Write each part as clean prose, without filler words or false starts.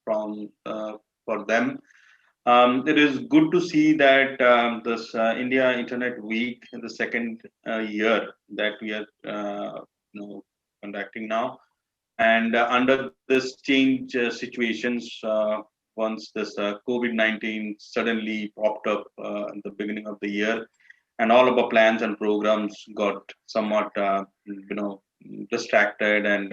from for them. It is good to see that this India Internet Week, the second year that we are conducting now, and under this change situations, once this COVID-19 suddenly popped up at the beginning of the year, and all of our plans and programs got somewhat distracted, and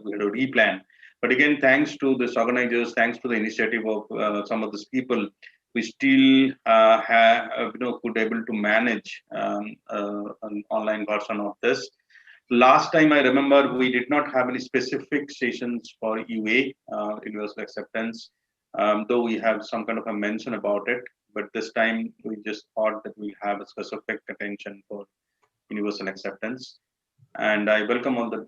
we had to replan. But again, thanks to this organizers, thanks to the initiative of some of these people, we still have could able to manage an online version of this. Last time I remember, we did not have any specific sessions for UA, universal acceptance, though we have some kind of a mention about it. But this time we just thought that we have a specific attention for universal acceptance. And I welcome all the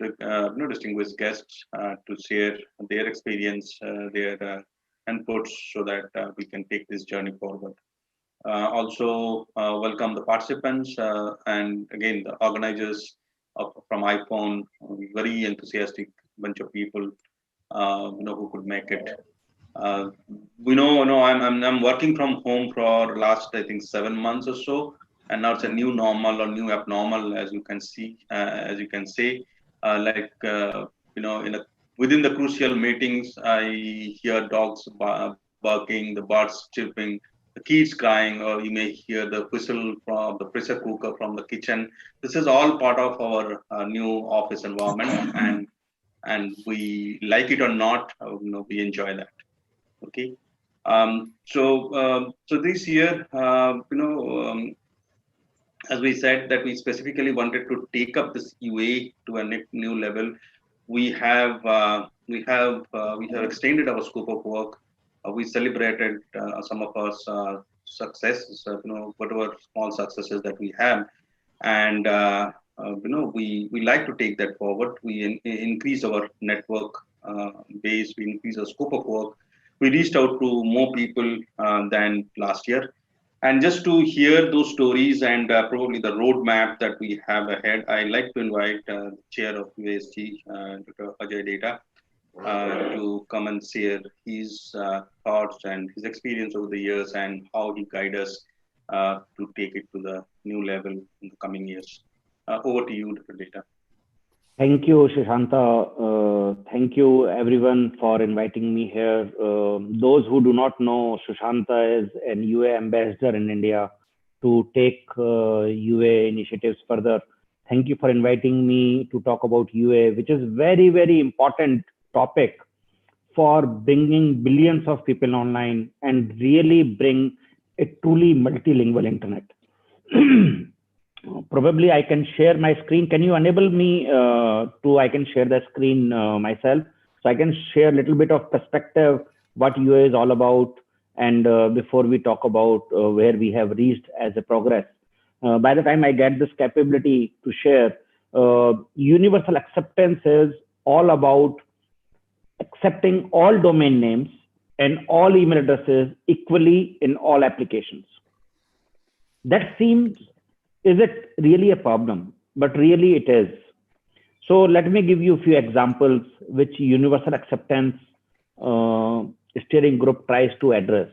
distinguished guests to share their experience, their inputs, so that we can take this journey forward. Also, welcome the participants and again the organizers from iPhone, very enthusiastic bunch of people, who could make it. I'm working from home for last, I think, 7 months or so, and now it's a new normal or new abnormal, as you can see, as you can say. Within the crucial meetings, I hear dogs barking, the birds chirping, the kids crying, or you may hear the whistle from the pressure cooker from the kitchen. This is all part of our new office environment, and we like it or not, we enjoy that. Okay. So this year, as we said, that we specifically wanted to take up this UA to a new level. We have extended our scope of work. We celebrated some of our successes, whatever small successes that we have, and we like to take that forward. We increase our network base. We increase our scope of work. We reached out to more people than last year. And just to hear those stories and probably the roadmap that we have ahead, I'd like to invite the chair of UASG, Dr. Ajay Data, to come and share his thoughts and his experience over the years and how he guides us to take it to the new level in the coming years. Over to you, Dr. Data. Thank you, Sushanta. Thank you, everyone, for inviting me here. Those who do not know, Sushanta is an UA ambassador in India to take UA initiatives further. Thank you for inviting me to talk about UA, which is very, very important topic for bringing billions of people online and really bring a truly multilingual internet. Probably I can share my screen. Can you enable me I can share the screen myself, so I can share a little bit of perspective what UA is all about, and before we talk about where we have reached as a progress. By the time I get this capability to share, universal acceptance is all about accepting all domain names and all email addresses equally in all applications. That seems, is it really a problem? But really it is. So let me give you a few examples which universal acceptance steering group tries to address.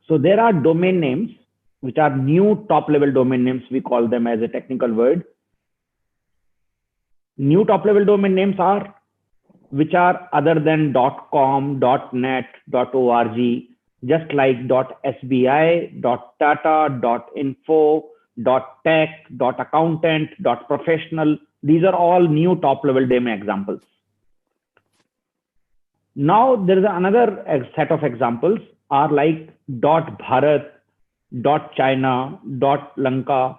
So there are domain names which are new top level domain names. We call them as a technical word. New top level domain names are which are other than .com, .net, .org, just like .sbi, .tata, .info, .tech, .accountant, .professional. These are all new top level domain examples. Now there is another set of examples are like .bharat, .china, .lanka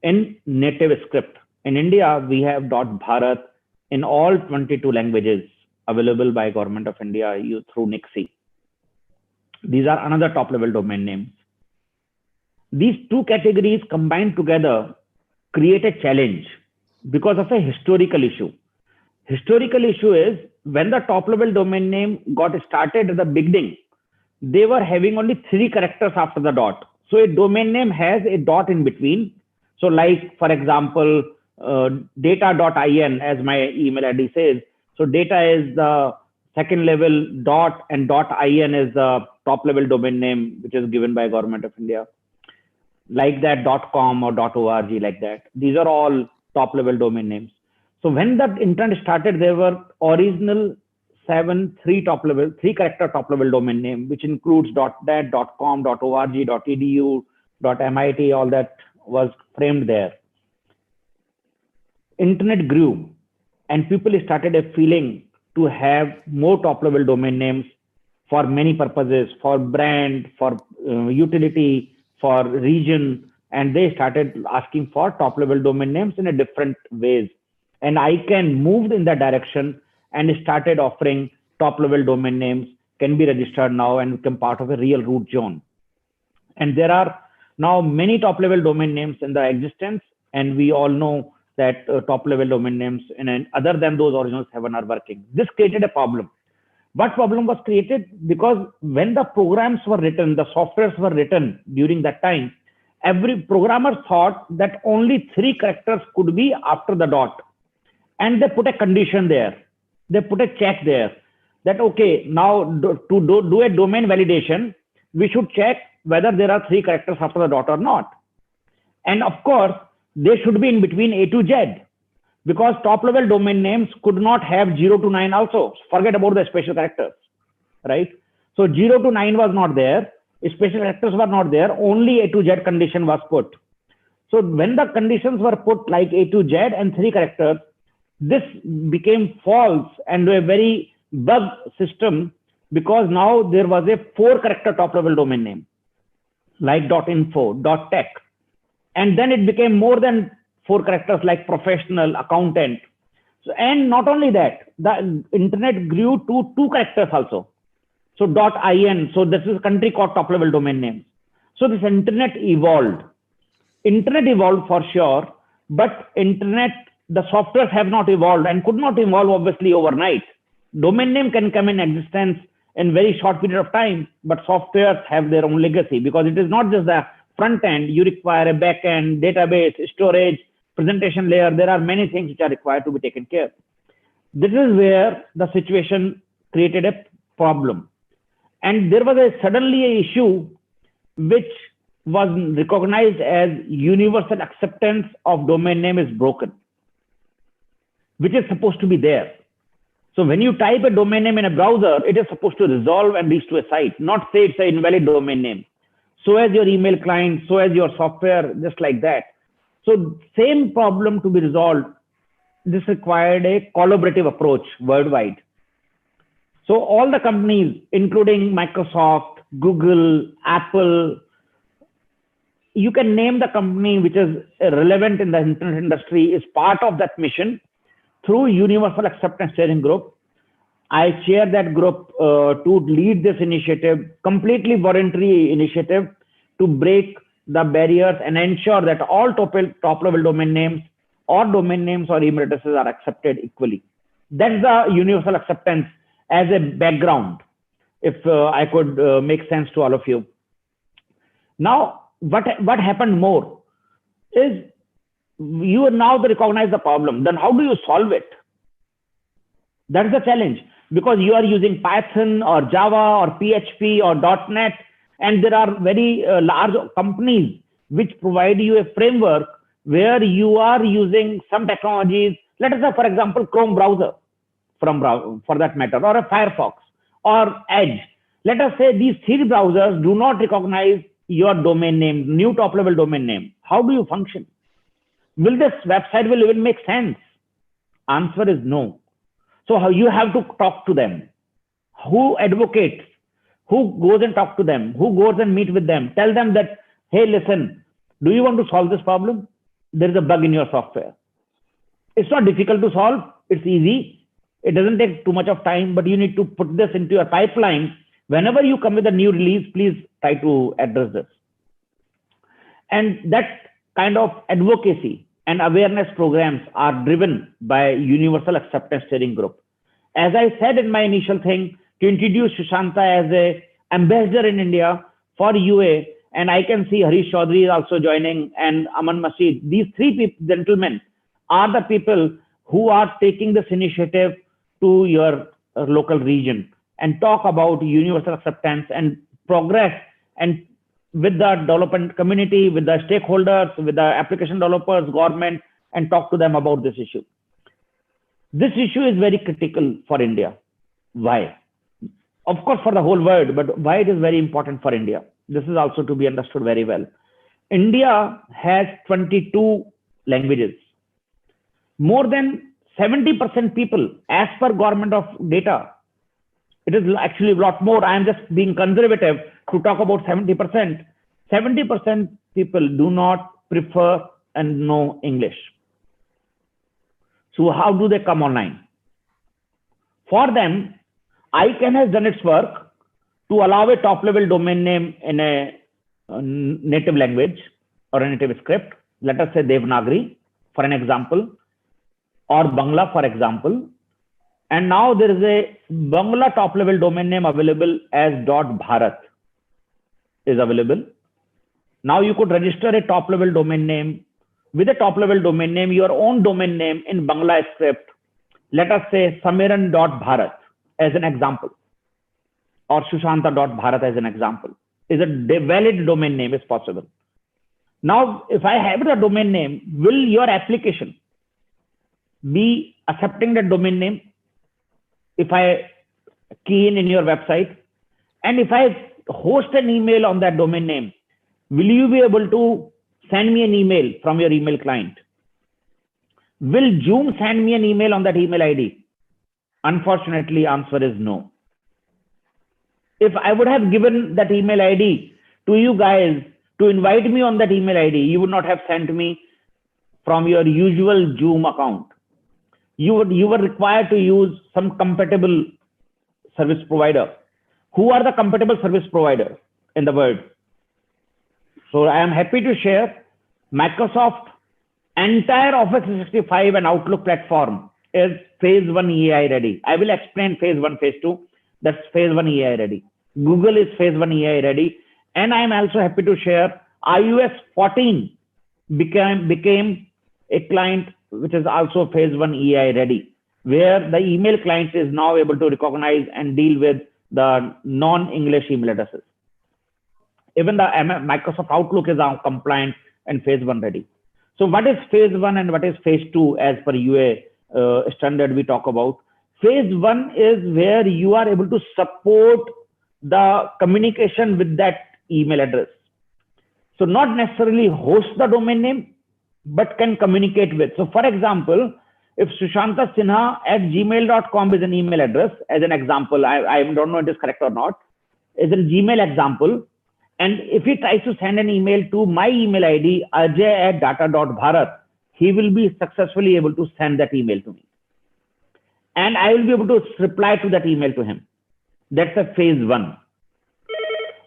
in native script. In India, we have .bharat in all 22 languages available by Government of India through NICSI. These are another top level domain names. These two categories combined together create a challenge because of a historical issue. Historical issue is when the top level domain name got started at the beginning, they were having only 3 characters after the dot. So a domain name has a dot in between. So like, for example, data.in, as my email ID says. So data is the second level dot, and .in is the top level domain name which is given by Government of India. Like that, .com or .org, like that. These are all top level domain names. So when the internet started, there were original three character top level domain name, which includes .net, .com, .org, .edu, .mit, all that was framed there. Internet grew and people started a feeling to have more top level domain names for many purposes, for brand, for utility, for region, and they started asking for top level domain names in a different ways. And ICANN moved in that direction and started offering top level domain names, can be registered now and become part of a real root zone. And there are now many top level domain names in the existence, and we all know that top level domain names and other than those original 7 are working. This created a problem. What problem was created? Because when the programs were written, the softwares were written during that time, every programmer thought that only 3 characters could be after the dot. And they put a condition there. They put a check there that, okay, now to do a domain validation, we should check whether there are 3 characters after the dot or not. And of course, they should be in between A to Z, because top level domain names could not have 0 to 9 also. Forget about the special characters, right? So 0 to 9 was not there. Special characters were not there. Only A to Z condition was put. So when the conditions were put like A to Z and 3 characters, this became false and a very bug system, because now there was a 4 character top level domain name like .info, .tech. And then it became more than 4 characters like professional, accountant. So, and not only that, the internet grew to 2 characters also. So .in, so this is a country called top level domain name. So this internet evolved. Internet evolved for sure, but internet, the softwares have not evolved and could not evolve obviously overnight. Domain name can come in existence in very short period of time, but softwares have their own legacy, because it is not just the front end. You require a back end, database, storage, presentation layer. There are many things which are required to be taken care of. This is where the situation created a problem. And there was suddenly an issue which was recognized as universal acceptance of domain name is broken, which is supposed to be there. So when you type a domain name in a browser, it is supposed to resolve and reach to a site, not say it's an invalid domain name. So as your email client, so as your software, just like that. So same problem to be resolved, this required a collaborative approach worldwide. So all the companies, including Microsoft, Google, Apple, you can name the company which is relevant in the internet industry, is part of that mission through Universal Acceptance Steering Group. I chair that group to lead this initiative, completely voluntary initiative, to break the barriers and ensure that all top level domain names or domain names or email addresses are accepted equally. That's the universal acceptance as a background, if I could make sense to all of you. Now, what happened more is, you now recognize the problem. Then how do you solve it? That's the challenge, because you are using Python or Java or PHP or .NET, and there are very large companies which provide you a framework where you are using some technologies. Let us say, for example, Chrome browser, for that matter, or a Firefox or Edge. Let us say these 3 browsers do not recognize your domain name, new top level domain name. How do you function? Will this website will even make sense? Answer is no. So how you have to talk to them. Who advocates? Who goes and talk to them? Who goes and meet with them? Tell them that, hey, listen, do you want to solve this problem? There is a bug in your software. It's not difficult to solve. It's easy. It doesn't take too much of time, but you need to put this into your pipeline. Whenever you come with a new release, please try to address this. And that kind of advocacy and awareness programs are driven by Universal Acceptance Steering Group. As I said in my initial thing, to introduce Sushanta as an ambassador in India for UA, and I can see Harish Chaudhary is also joining, and Aman Masjid. These 3 gentlemen are the people who are taking this initiative to your local region and talk about universal acceptance and progress, and with the development community, with the stakeholders, with the application developers, government, and talk to them about this issue. This issue is very critical for India. Why? Of course, for the whole world, but why it is very important for India? This is also to be understood very well. India has 22 languages. More than 70% people, as per government of data, it is actually a lot more. I am just being conservative to talk about 70%. 70% people do not prefer and know English. So how do they come online? For them, ICANN has done its work to allow a top-level domain name in a native language or a native script. Let us say Devanagari, for an example, or Bangla, for example. And now there is a Bangla top-level domain name available as .bharat is available. Now you could register a top-level domain name. With a top-level domain name, your own domain name in Bangla script. Let us say Samiran.bharat as an example, or Sushanta.bharat as an example. Is a valid domain name is possible. Now, if I have the domain name, will your application be accepting that domain name? If I key in your website, and if I host an email on that domain name, will you be able to send me an email from your email client? Will Zoom send me an email on that email ID? Unfortunately, answer is no. If I would have given that email ID to you guys to invite me on that email ID, you would not have sent me from your usual Zoom account. You were required to use some compatible service provider. Who are the compatible service providers in the world? So I am happy to share Microsoft entire Office 365 and Outlook platform is phase 1 EAI ready. I will explain phase 1, phase 2. That's phase 1 EAI ready. Google is phase 1 EAI ready. And I am also happy to share iOS 14 became a client which is also phase 1 EAI ready, where the email client is now able to recognize and deal with the non-English email addresses. Even the Microsoft Outlook is now compliant and phase 1 ready. So what is phase 1 and what is phase 2 as per UA standard we talk about? Phase 1 is where you are able to support the communication with that email address. So not necessarily host the domain name, but can communicate with. So for example, if Sushanta Sinha at gmail.com is an email address, as an example, I don't know if it is correct or not, is a Gmail example. And if he tries to send an email to my email ID, ajay@data.bharat, he will be successfully able to send that email to me. And I will be able to reply to that email to him. That's a phase 1.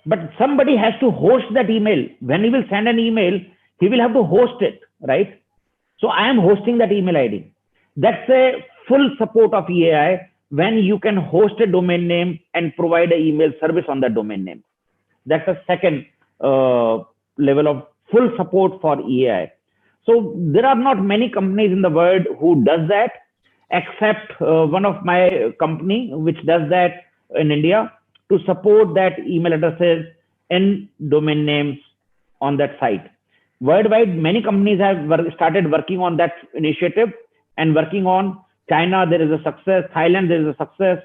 But somebody has to host that email. When he will send an email, he will have to host it, right? So I am hosting that email ID. That's a full support of EAI when you can host a domain name and provide an email service on that domain name. That's a second level of full support for EAI. So there are not many companies in the world who does that, except one of my company which does that in India to support that email addresses and domain names on that site. Worldwide, many companies have started working on that initiative and working on. China, there is a success. Thailand, there is a success.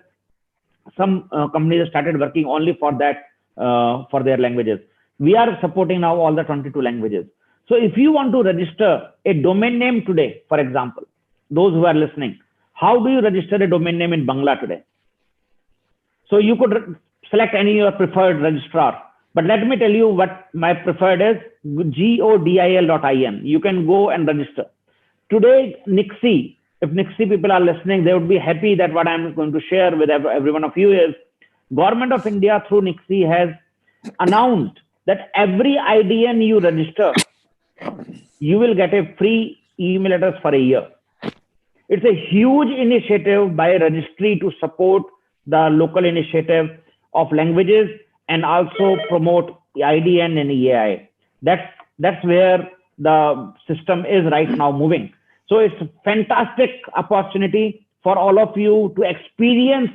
Some companies have started working only for that, for their languages. We are supporting now all the 22 languages. So if you want to register a domain name today, for example, those who are listening, how do you register a domain name in Bangla today? So you could select any your preferred registrar. But let me tell you what my preferred is, godil.in. You can go and register. Today, NIXI, if NIXI people are listening, they would be happy that what I'm going to share with every one of you is, Government of India through NIXI has announced that every IDN you register, you will get a free email address for a year. It's a huge initiative by a registry to support the local initiative of languages and also promote IDN and EAI. That's where the system is right now moving. So it's a fantastic opportunity for all of you to experience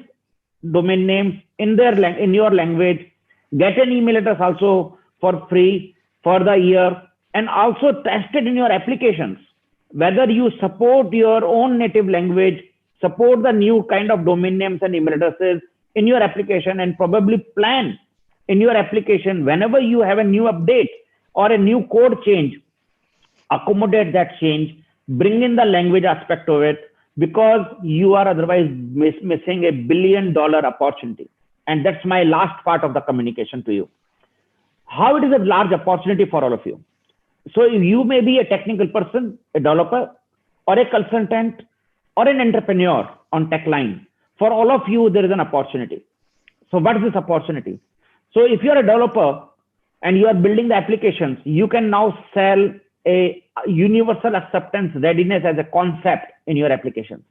domain names in in your language, get an email address also for free for the year, and also test it in your applications whether you support your own native language, support the new kind of domain names and email addresses in your application, and probably plan in your application whenever you have a new update or a new code change, accommodate that change, bring in the language aspect of it, because you are otherwise missing $1 billion opportunity. And that's my last part of the communication to you. How it is a large opportunity for all of you. So if you may be a technical person, a developer, or a consultant, or an entrepreneur on tech line, for all of you, there is an opportunity. So what is this opportunity? So if you're a developer and you are building the applications, you can now sell a universal acceptance readiness as a concept in your applications.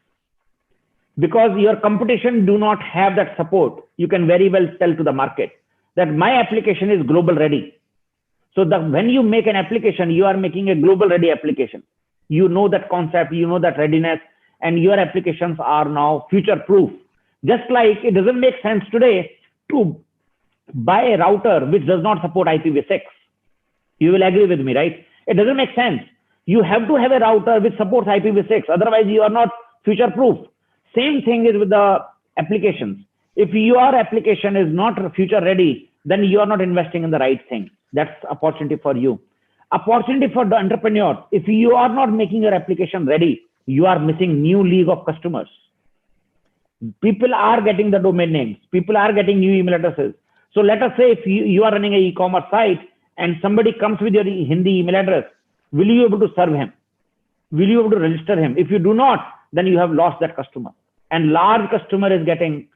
Because your competition do not have that support, you can very well tell to the market that my application is global ready. So when you make an application, you are making a global ready application. You know that concept, you know that readiness, and your applications are now future proof. Just like it doesn't make sense today to buy a router which does not support IPv6. You will agree with me, right? It doesn't make sense. You have to have a router which supports IPv6. Otherwise, you are not future proof. Same thing is with the applications. If your application is not future ready, then you are not investing in the right thing. That's opportunity for you. Opportunity for the entrepreneur. If you are not making your application ready, you are missing new league of customers. People are getting the domain names. People are getting new email addresses. So let us say if you are running an e-commerce site and somebody comes with your Hindi email address, will you be able to serve him? Will you be able to register him? If you do not, then you have lost that customer. And large customer is getting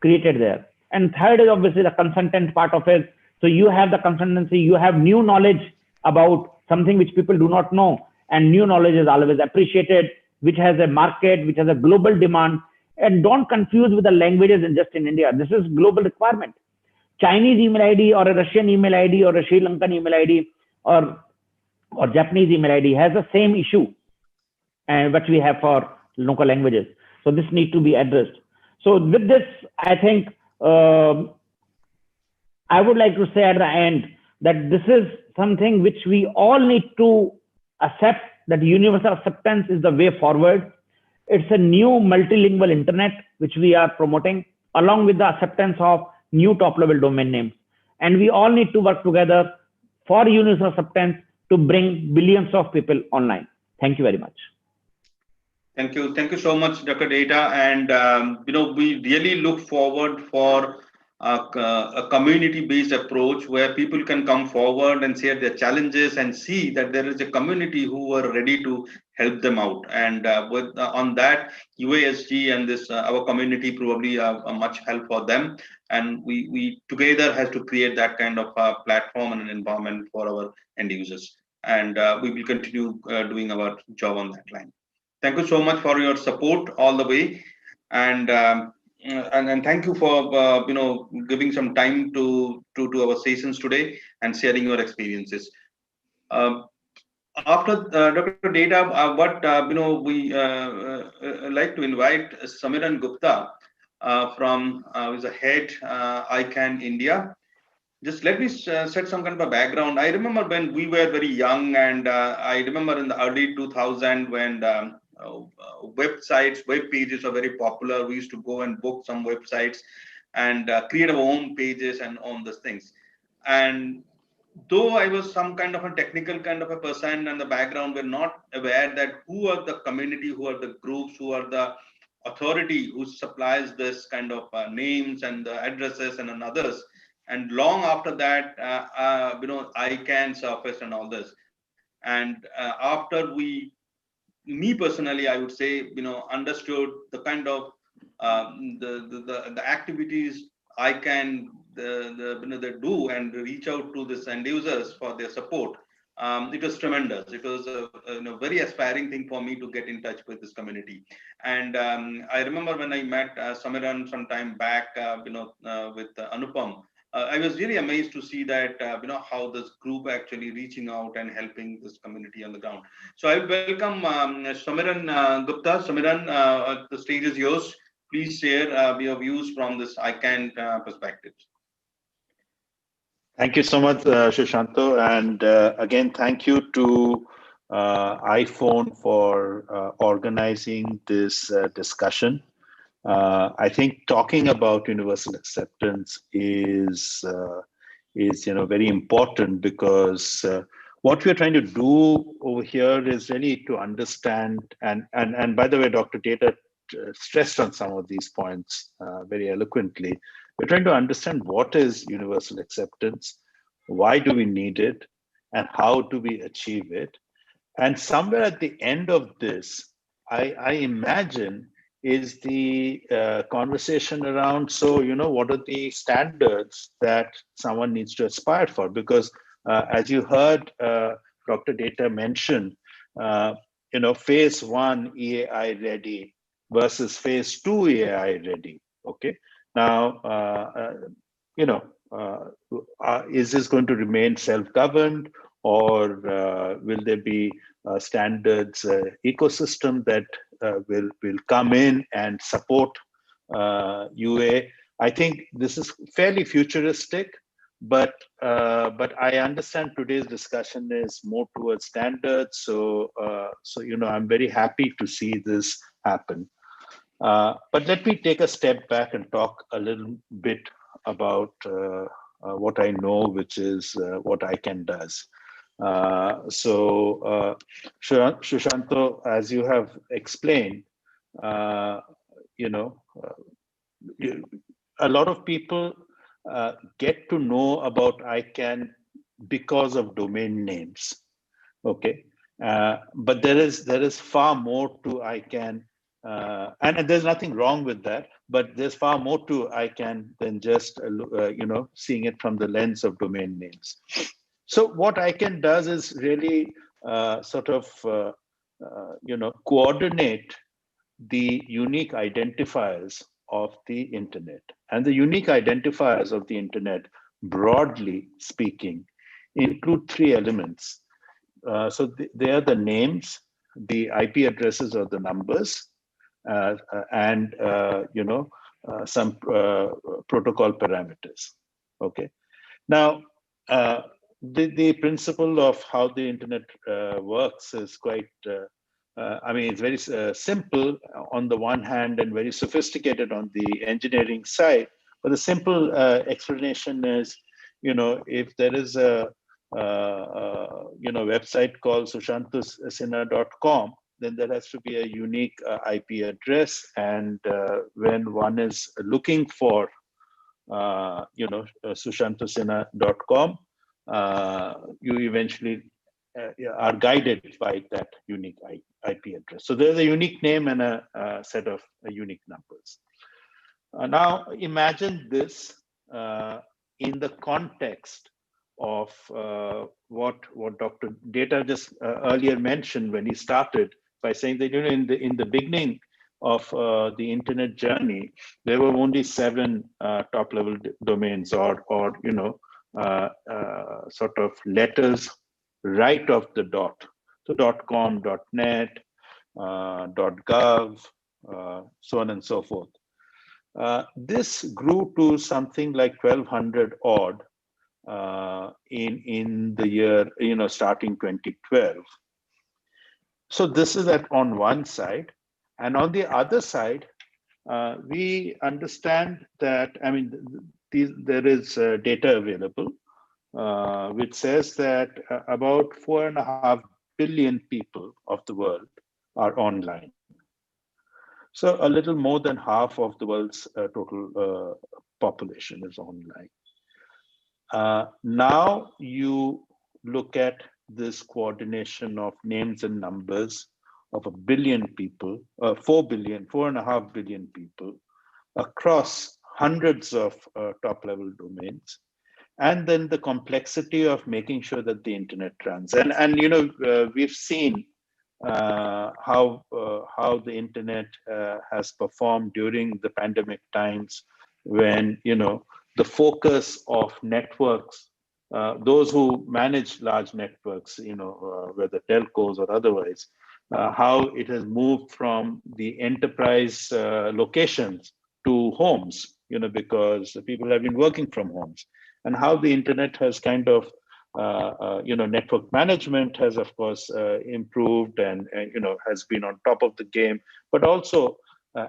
created there. And third is obviously the consultant part of it. So you have the consultancy, you have new knowledge about something which people do not know. And new knowledge is always appreciated, which has a market, which has a global demand. And don't confuse with the languages in just in India. This is global requirement. Chinese email ID or a Russian email ID or a Sri Lankan email ID or Japanese email ID has the same issue which we have for local languages. So this needs to be addressed. So with this, I think I would like to say at the end that this is something which we all need to accept, that universal acceptance is the way forward. It's a new multilingual internet which we are promoting, along with the acceptance of new top level domain names. And we all need to work together for universal acceptance to bring billions of people online. Thank you very much. Thank you. Thank you so much, Dr. Data. And, we really look forward for a community-based approach where people can come forward and share their challenges and see that there is a community who are ready to help them out. And on that, UASG and this our community probably a much help for them. And we together has to create that kind of platform and an environment for our end users. And we will continue doing our job on that line. Thank you so much for your support all the way, and thank you for giving some time to our sessions today and sharing your experiences. After Dr. Data, what we like to invite Samiran Gupta from who's the head ICANN India. Just let me set some kind of a background. I remember when we were very young, and I remember in the early 2000 when websites, web pages are very popular. We used to go and book some websites and create our own pages and on these things. And though I was some kind of a technical kind of a person and the background, were not aware that who are the community, who are the groups, who are the authority who supplies this kind of names and the addresses and others. And long after that, ICANN surfaced and all this. And after me personally, I would say, understood the kind of the activities ICANN they do and reach out to this end users for their support. It was tremendous. It was a very aspiring thing for me to get in touch with this community. And I remember when I met Samiran some time back, with Anupam. I was really amazed to see that how this group actually reaching out and helping this community on the ground. So I welcome Samiran Gupta. Samiran, the stage is yours. Please share your views from this ICANN perspective. Thank you so much, Shushanto. And again, thank you to iPhone for organizing this discussion. I think talking about universal acceptance is very important, because what we're trying to do over here is really to understand, and by the way, Dr. Data stressed on some of these points very eloquently. We're trying to understand what is universal acceptance, why do we need it, and how do we achieve it. And somewhere at the end of this, I imagine, is the conversation around, so, what are the standards that someone needs to aspire for? Because as you heard Dr. Data mention, phase 1 EAI ready versus phase 2 EAI ready. Okay. Now, is this going to remain self-governed, or will there be standards ecosystem that will come in and support UA? I think this is fairly futuristic, but I understand today's discussion is more towards standards. So I'm very happy to see this happen. But let me take a step back and talk a little bit about what I know, which is what ICANN does. Shushanto, as you have explained, a lot of people get to know about ICANN because of domain names. Okay, but there is far more to ICANN. And there's nothing wrong with that, but there's far more to ICANN than just seeing it from the lens of domain names. So what ICANN does is really coordinate the unique identifiers of the internet. And the unique identifiers of the internet, broadly speaking, include 3 elements. They are the names, the IP addresses or the numbers, and some protocol parameters. Okay. Now, the principle of how the internet works is quite, it's very simple on the one hand and very sophisticated on the engineering side. But the simple explanation is, if there is a website called sushantossinha.com, then there has to be a unique IP address. And when one is looking for, sushantossinha.com, you eventually are guided by that unique IP address. So there's a unique name and a set of unique numbers. Now imagine this in the context of what Dr. Data just earlier mentioned when he started by saying that in the beginning of the internet journey, there were only 7 top-level domains, or sort of letters right off the dot. So .com, .net, .gov, so on and so forth. This grew to something like 1,200 odd in the year, starting 2012. So this is on one side. And on the other side, we understand that, there is data available, which says that about 4.5 billion people of the world are online. So a little more than half of the world's total population is online. Now you look at this coordination of names and numbers of 1 billion people, 4.5 billion people across hundreds of top-level domains, and then the complexity of making sure that the internet runs. And we've seen how the internet has performed during the pandemic times, when the focus of networks, those who manage large networks, whether telcos or otherwise, how it has moved from the enterprise locations to homes, because people have been working from homes, and how the internet has kind of, network management has, of course, improved and has been on top of the game, but also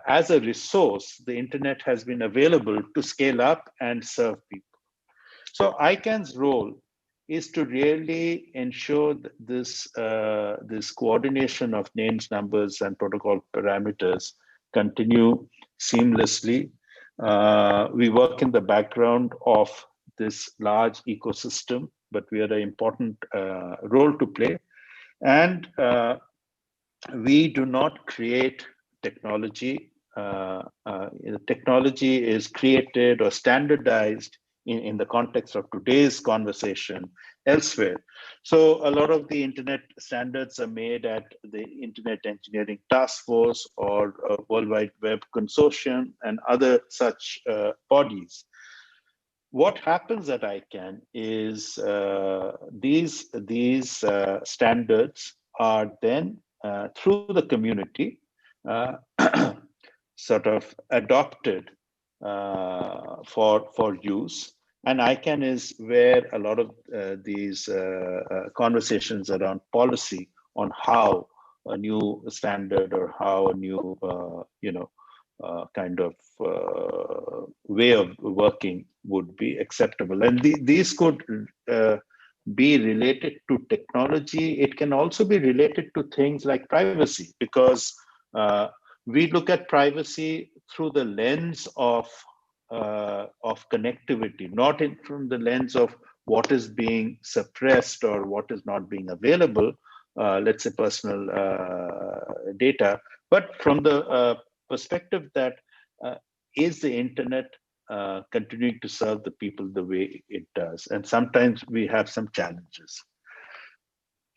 as a resource, the internet has been available to scale up and serve people. So ICANN's role is to really ensure that this coordination of names, numbers, and protocol parameters continue seamlessly. We work in the background of this large ecosystem, but we have an important role to play. And we do not create technology. Technology is created or standardized in the context of today's conversation elsewhere. So a lot of the internet standards are made at the Internet Engineering Task Force or World Wide Web Consortium and other such bodies. What happens at ICANN is these standards are then through the community sort of adopted for use, and ICANN is where a lot of these conversations around policy on how a new standard or how a new kind of way of working would be acceptable. And these could be related to technology. It can also be related to things like privacy, because we look at privacy through the lens of connectivity, not from the lens of what is being suppressed or what is not being available, let's say personal data, but from the perspective that is the internet continuing to serve the people the way it does? And sometimes we have some challenges.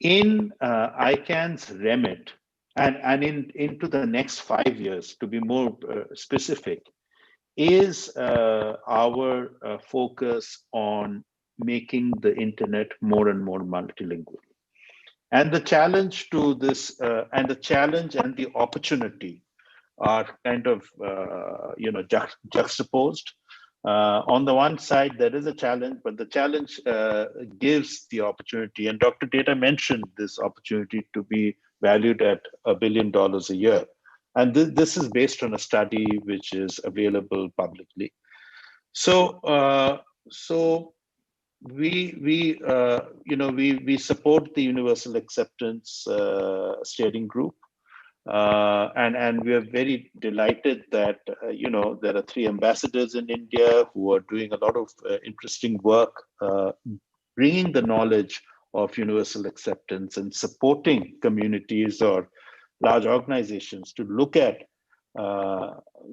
In ICANN's remit, and into the next 5 years, to be more specific, is our focus on making the internet more and more multilingual. And the challenge to this, and the challenge and the opportunity are kind of juxtaposed. On the one side, there is a challenge, but the challenge gives the opportunity. And Dr. Data mentioned this opportunity to be valued at $1 billion a year. And this is based on a study which is available publicly. So, we support the Universal Acceptance Steering Group. And we are very delighted that there are 3 ambassadors in India who are doing a lot of interesting work, bringing the knowledge of universal acceptance and supporting communities or large organizations to look at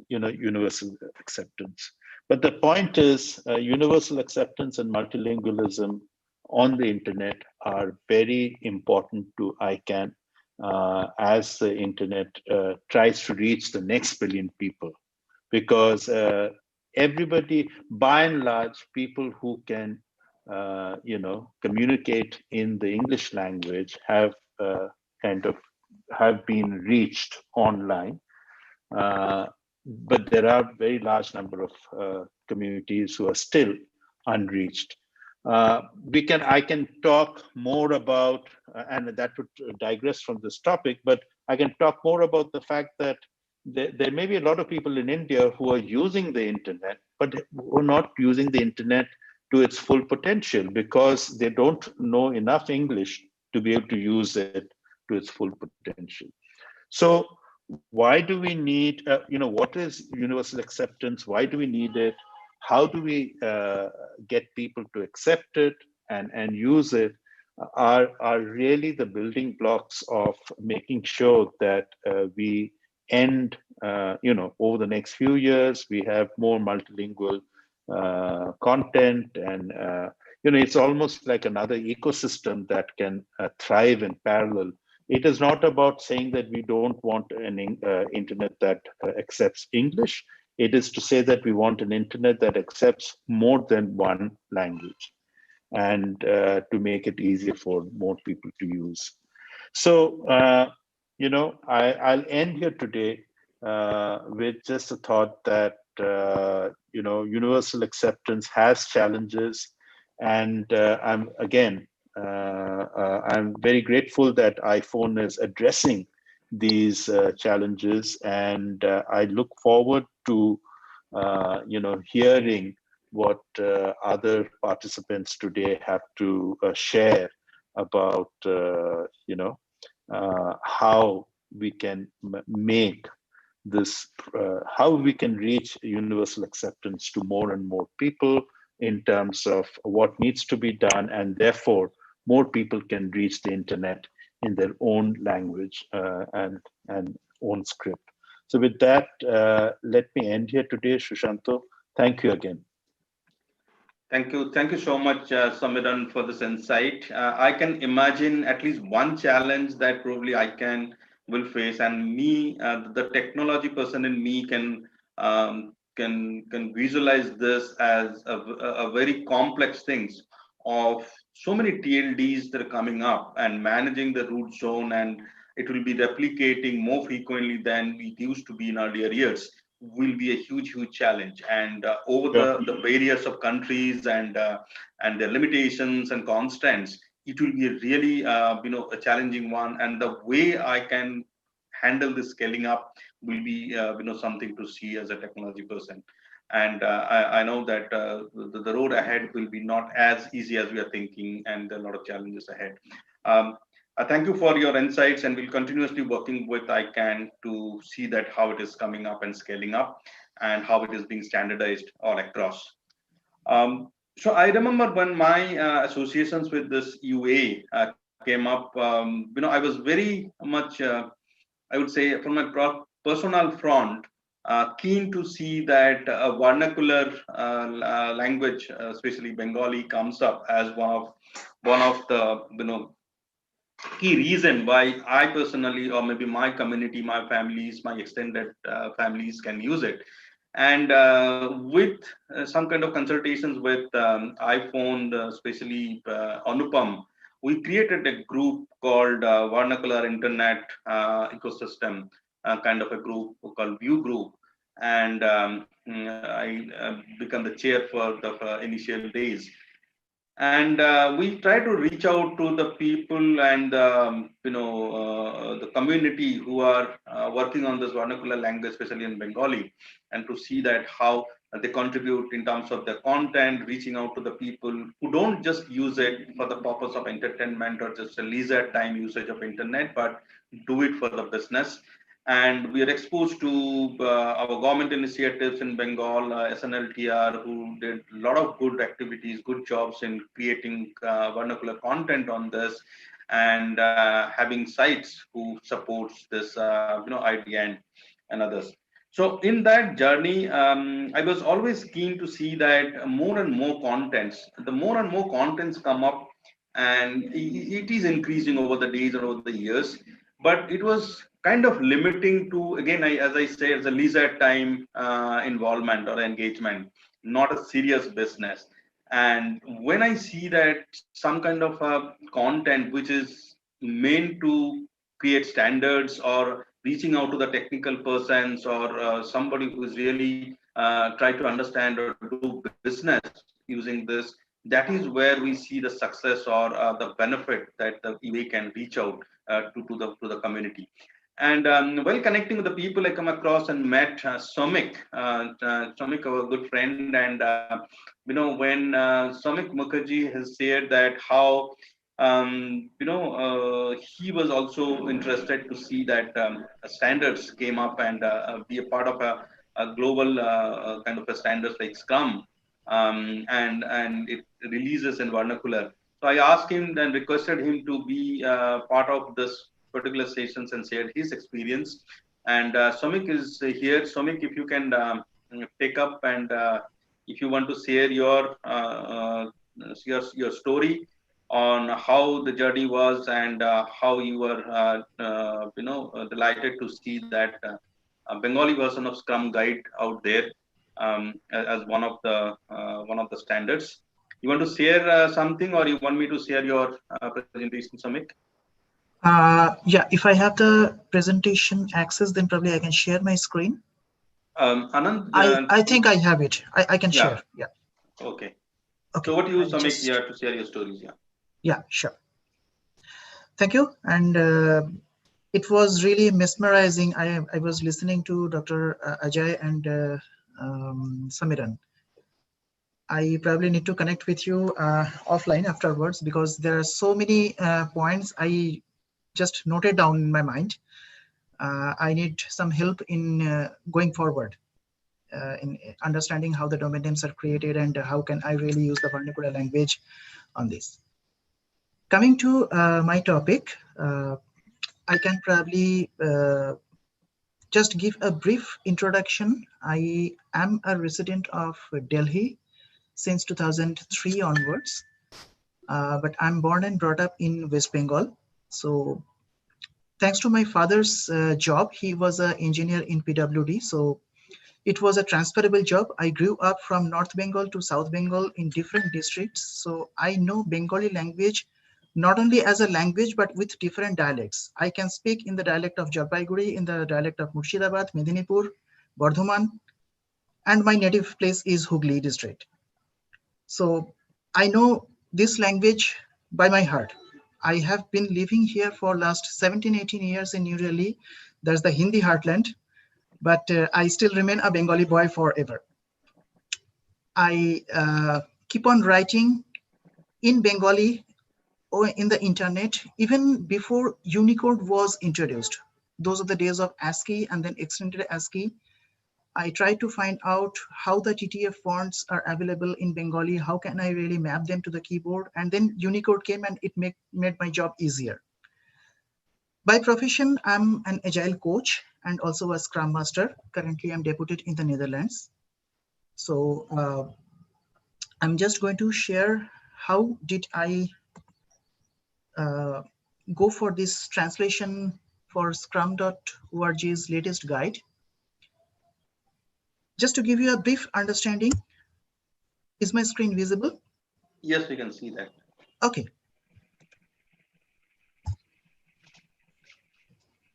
universal acceptance. But the point is, universal acceptance and multilingualism on the internet are very important to ICANN. As the internet tries to reach the next billion people, because everybody, by and large, people who can, communicate in the English language have been reached online, but there are very large number of communities who are still unreached. I can talk more about, and that would digress from this topic, but I can talk more about the fact that there may be a lot of people in India who are using the internet, but who are not using the internet to its full potential because they don't know enough English to be able to use it to its full potential. So why do we need, what is universal acceptance? Why do we need it? How do we get people to accept it and use it are really the building blocks of making sure that we end, over the next few years, we have more multilingual content, and it's almost like another ecosystem that can thrive in parallel. It is not about saying that we don't want an internet that accepts English. It is to say that we want an internet that accepts more than one language, and to make it easier for more people to use. So, I'll end here today with just a thought that, universal acceptance has challenges. And I'm very grateful that iPhone is addressing these challenges. And I look forward to, hearing what other participants today have to share about, how we can make this, how we can reach universal acceptance to more and more people in terms of what needs to be done, and therefore more people can reach the internet in their own language and own script. So with that, let me end here today, Shushanto. Thank you again. Thank you so much, Samiran, for this insight. I can imagine at least one challenge that probably will face, and me, the technology person in me, can visualize this as a very complex things of so many TLDs that are coming up and managing the root zone, and it will be replicating more frequently than it used to be in earlier years, will be a huge challenge. And over the various of countries and their limitations and constants, it will be a really a challenging one. And the way I can handle this scaling up will be something to see as a technology person. And I know that the road ahead will be not as easy as we are thinking, and a lot of challenges ahead. um, Thank you for your insights, and we'll continuously working with ICANN to see that how it is coming up and scaling up, and how it is being standardized all across. So I remember when my associations with this UA came up. I was very much, I would say, from my personal front, keen to see that vernacular language, especially Bengali, comes up as one of the key reason why I personally, or maybe my community, my families, my extended families can use it. And with some kind of consultations with iPhone, especially Anupam, we created a group called Vernacular Internet Ecosystem, kind of a group called View Group. And I become the chair for the initial days. And we try to reach out to the people and the community who are working on this vernacular language, especially in Bengali, and to see that how they contribute in terms of the content, reaching out to the people who don't just use it for the purpose of entertainment or just a leisure time usage of internet, but do it for the business. And we are exposed to our government initiatives in Bengal, SNLTR, who did a lot of good activities, good jobs in creating vernacular content on this, and having sites who supports this, idea and others. So in that journey, I was always keen to see that more and more contents come up, and it is increasing over the days and over the years. But it was kind of limiting to, again, as I say, as a leisure time involvement or engagement, not a serious business. And when I see that some kind of content which is meant to create standards or reaching out to the technical persons, or somebody who is really try to understand or do business using this, that is where we see the success or the benefit that the EA can reach out to the community. And while connecting with the people, I come across and met Somik, our good friend. And when Somik Mukherjee has shared that how he was also interested to see that standards came up and be a part of a global kind of a standards like Scrum, and it releases in vernacular. So I asked him and requested him to be part of this particular sessions and shared his experience. And Somik is here. Somik, if you can take up, and if you want to share your story on how the journey was, and how you were delighted to see that Bengali version of Scrum Guide out there, as one of the standards. You want to share something, or you want me to share your presentation, Samik? Yeah, if I have the presentation access, then probably I can share my screen. Anand, I think I have it. I can yeah. share. Yeah. Okay. Okay. So what do you, Samik, Just, here to share your stories? Yeah. yeah, sure. Thank you. And it was really mesmerizing. I was listening to Dr. Ajay and Samiran. I probably need to connect with you offline afterwards, because there are so many points I just noted down in my mind. I need some help in going forward in understanding how the domain names are created and how can I really use the vernacular language on this. Coming to my topic, I can probably just give a brief introduction. I am a resident of Delhi since 2003 onwards, but I'm born and brought up in West Bengal. So thanks to my father's job, he was an engineer in PWD. So it was a transferable job. I grew up from North Bengal to South Bengal in different districts. So I know Bengali language, not only as a language, but with different dialects. I can speak in the dialect of Jalpaiguri, in the dialect of Murshidabad, Medinipur, Bardhaman, and my native place is Hooghly district. So I know this language by my heart. I have been living here for last 17, 18 years in New Delhi. There's the Hindi heartland, but I still remain a Bengali boy forever. I keep on writing in Bengali or in the internet, even before Unicode was introduced. Those are the days of ASCII and then extended ASCII. I try to find out how the TTF fonts are available in Bengali. How can I really map them to the keyboard? And then Unicode came and it made my job easier. By profession, I'm an agile coach and also a Scrum Master. Currently, I'm deputed in the Netherlands. So I'm just going to share how did I go for this translation for scrum.org's latest guide. Just to give you a brief understanding, is my screen visible? Yes, we can see that. Okay.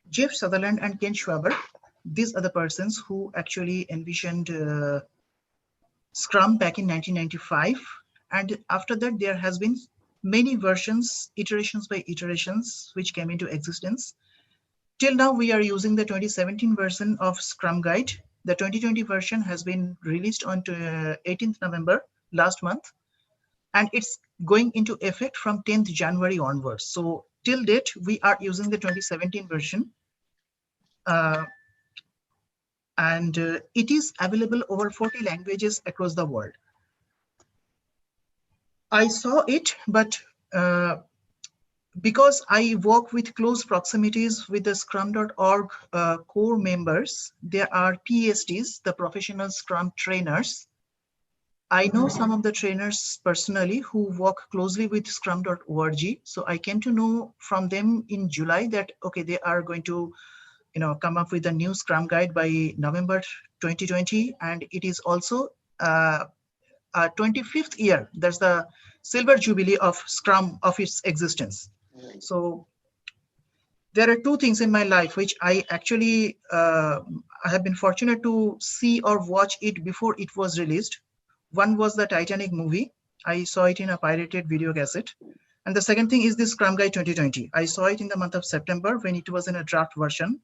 Jeff Sutherland and Ken Schwaber, these are the persons who actually envisioned Scrum back in 1995. And after that, there has been many versions, iterations by iterations, which came into existence. Till now, we are using the 2017 version of Scrum Guide. The 2020 version has been released on 18th November last month, and it's going into effect from 10th January onwards. So till date, we are using the 2017 version. And it is available over 40 languages across the world. I saw it, but because I work with close proximities with the scrum.org core members, there are PSTs, the professional Scrum trainers. I know some of the trainers personally who work closely with scrum.org. So I came to know from them in July that, okay, they are going to come up with a new Scrum guide by November 2020. And it is also 25th year. That's the silver jubilee of Scrum of its existence. So there are two things in my life which I actually I have been fortunate to see or watch it before it was released. One was the Titanic movie. I saw it in a pirated video cassette. And the second thing is this Scrum Guide 2020. I saw it in the month of September when it was in a draft version.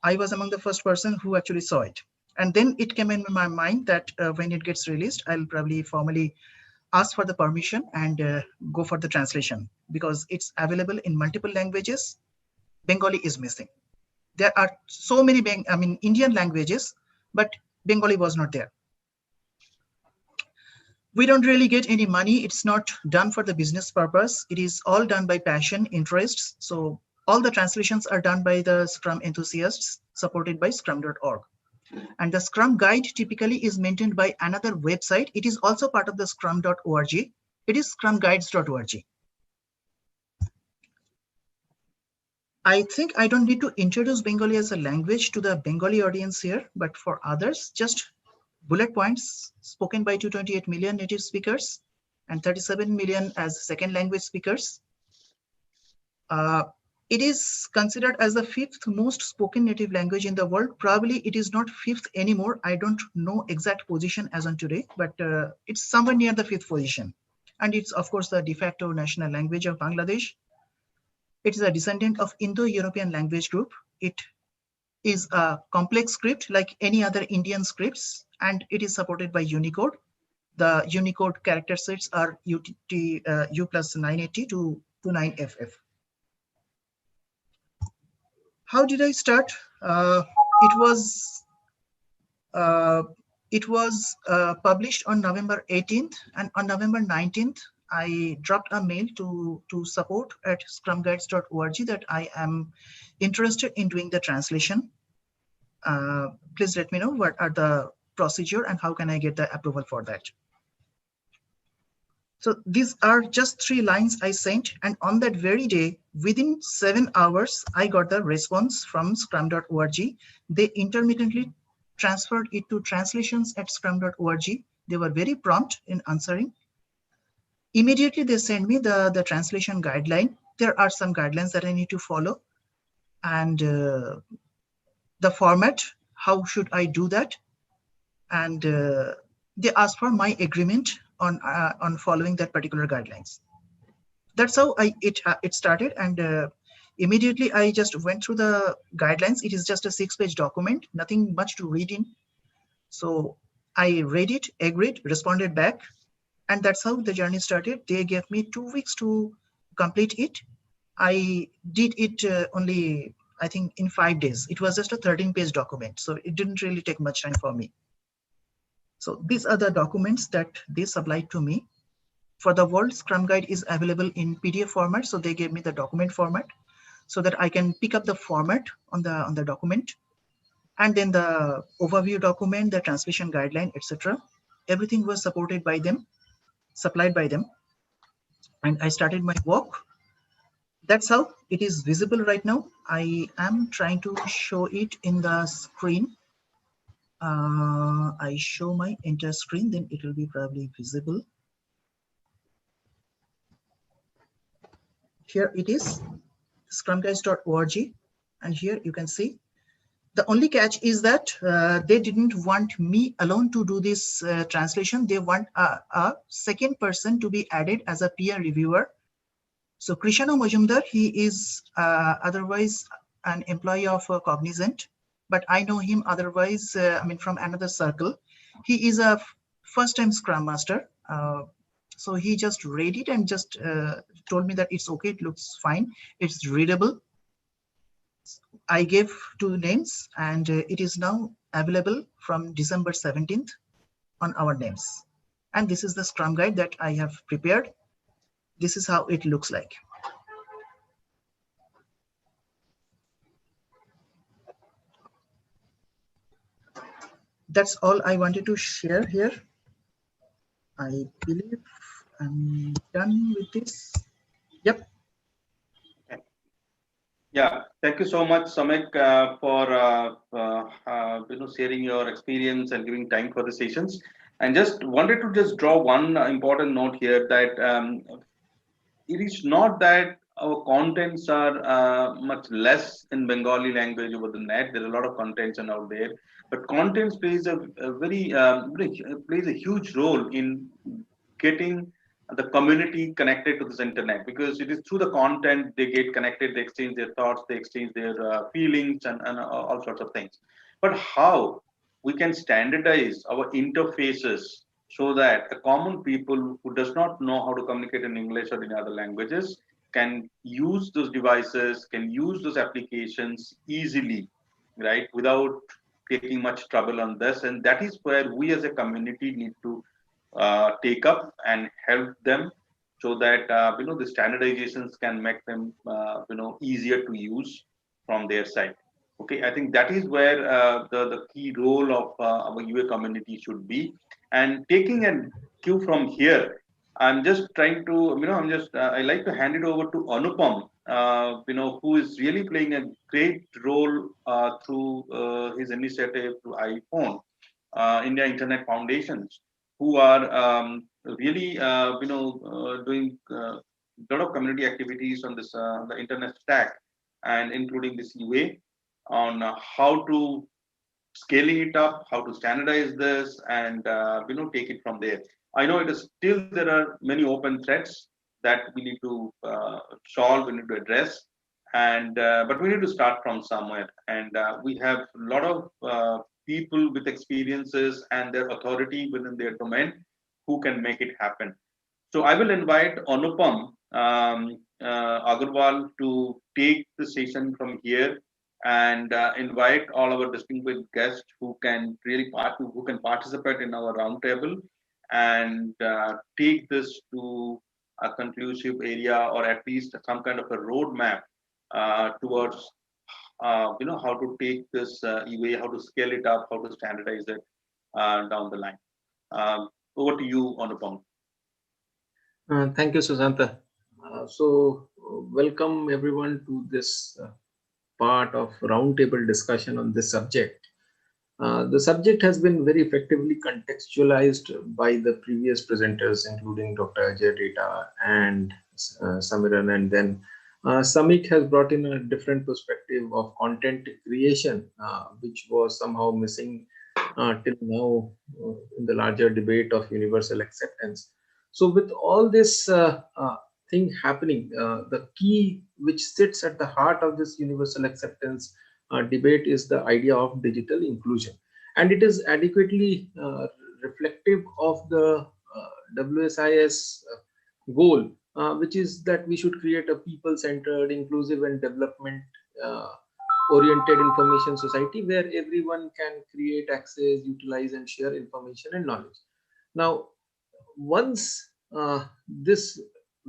I was among the first person who actually saw it. And then it came in my mind that when it gets released, I'll probably formally ask for the permission and go for the translation, because it's available in multiple languages. Bengali is missing. There are so many Indian languages, but Bengali was not there. We don't really get any money. It's not done for the business purpose. It is all done by passion, interests. So all the translations are done by the Scrum enthusiasts supported by scrum.org. And the Scrum Guide typically is maintained by another website. It is also part of the scrum.org. It is scrumguides.org. I think I don't need to introduce Bengali as a language to the Bengali audience here, but for others, just bullet points spoken by 228 million native speakers and 37 million as second language speakers. It is considered as the 5th most spoken native language in the world. Probably it is not 5th anymore. I don't know exact position as on today, but it's somewhere near the 5th position. And it's of course the de facto national language of Bangladesh. It is a descendant of Indo-European language group. It is a complex script like any other Indian scripts, and it is supported by Unicode. The Unicode character sets are U plus 980 to 29FF. How did I start? It was published on November 18th, and on November 19th, I dropped a mail to support at scrumguides.org that I am interested in doing the translation. Please let me know what are the procedure and how can I get the approval for that. So these are just 3 lines I sent, and on that very day, within 7 hours, I got the response from scrum.org. They intermittently transferred it to translations at scrum.org. They were very prompt in answering. Immediately, they sent me the translation guideline. There are some guidelines that I need to follow, and the format, how should I do that? And they asked for my agreement on following that particular guidelines. That's how it started, and immediately I just went through the guidelines. It is just a 6-page document, nothing much to read in. So I read it, agreed, responded back, and that's how the journey started. They gave me 2 weeks to complete it. I did it only, I think, in 5 days. It was just a 13-page document, so it didn't really take much time for me. So these are the documents that they supplied to me. For the world, Scrum Guide is available in PDF format, so they gave me the document format so that I can pick up the format on the document, and then the overview document, the translation guideline, etc. Everything was supported by them, supplied by them, and I started my work. That's how it is visible right now. I am trying to show it in the screen. I show my entire screen, then it will be probably visible. Here it is, scrumguides.org, and here you can see. The only catch is that they didn't want me alone to do this translation. They want a second person to be added as a peer reviewer. So Krishna Majumdar, he is otherwise an employee of Cognizant, but I know him otherwise, I mean, from another circle. He is a first-time Scrum Master. So he just read it and just told me that it's okay, it looks fine, it's readable. I gave 2 names, and it is now available from December 17th on our names. And this is the Scrum Guide that I have prepared. This is how it looks like. That's all I wanted to share here. I believe I'm done with this. Yep. Yeah, thank you so much, Samek, for sharing your experience and giving time for the sessions. And just wanted to just draw one important note here that it is not that our contents are much less in Bengali language over the net. There are a lot of contents out there, but contents plays a very plays a huge role in getting the community connected to this internet, because it is through the content they get connected, they exchange their thoughts, they exchange their feelings, and all sorts of things. But how we can standardize our interfaces so that a common people who does not know how to communicate in English or in other languages can use those devices, can use those applications easily, right, without taking much trouble on this. And that is where we as a community need to take up and help them, so that the standardizations can make them easier to use from their side. Okay, I think that is where the key role of our UA community should be. And taking a cue from here, I'm just trying to, I like to hand it over to Anupam, who is really playing a great role through his initiative to iPhone, India Internet Foundations, who are really, doing a lot of community activities on this the internet stack. and including this UA on how to scaling it up, how to standardize this, and take it from there. I know it is still there are many open threads that we need to solve, we need to address, and but we need to start from somewhere. And we have a lot of people with experiences and their authority within their domain who can make it happen. So I will invite Anupam Agarwal to take the session from here and invite all our distinguished guests who can who can participate in our roundtable and take this to a conclusive area, or at least some kind of a roadmap towards how to take this EVA, how to scale it up, how to standardize it down the line. Over to you, Anupam. Thank you, Susanta. Welcome everyone to this part of roundtable discussion on this subject. The subject has been very effectively contextualized by the previous presenters, including Dr. Ajay Data and Samiran, and then Samik has brought in a different perspective of content creation, which was somehow missing till now in the larger debate of universal acceptance. So with all this thing happening, the key which sits at the heart of this universal acceptance debate is the idea of digital inclusion. And it is adequately reflective of the WSIS goal, which is that we should create a people-centered, inclusive and development oriented information society where everyone can create, access, utilize and share information and knowledge. Now, once this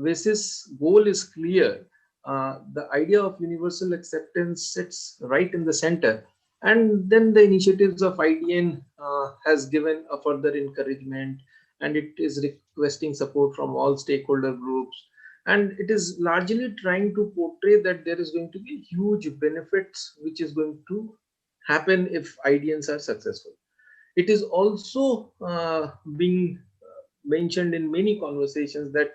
basis goal is clear, the idea of universal acceptance sits right in the center, and then the initiatives of IDN has given a further encouragement, and it is requesting support from all stakeholder groups, and it is largely trying to portray that there is going to be huge benefits which is going to happen if IDNs are successful. It is also being mentioned in many conversations that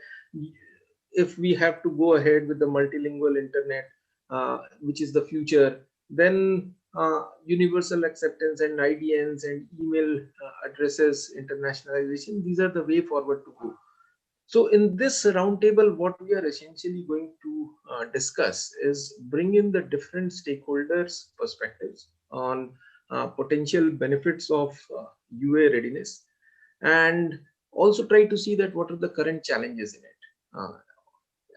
if we have to go ahead with the multilingual internet, which is the future, then universal acceptance and IDNs and email addresses internationalization, these are the way forward to go. So in this roundtable, what we are essentially going to discuss is bring in the different stakeholders' perspectives on potential benefits of UA readiness, and also try to see that what are the current challenges in it.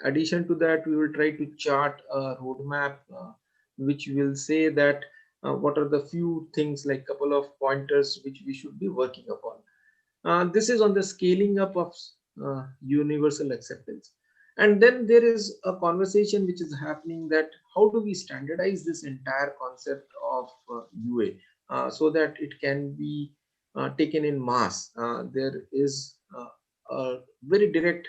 Addition to that, we will try to chart a roadmap which will say that what are the few things, like couple of pointers which we should be working upon. This is on the scaling up of universal acceptance. And then there is a conversation which is happening that how do we standardize this entire concept of UA so that it can be taken in mass. There is a very direct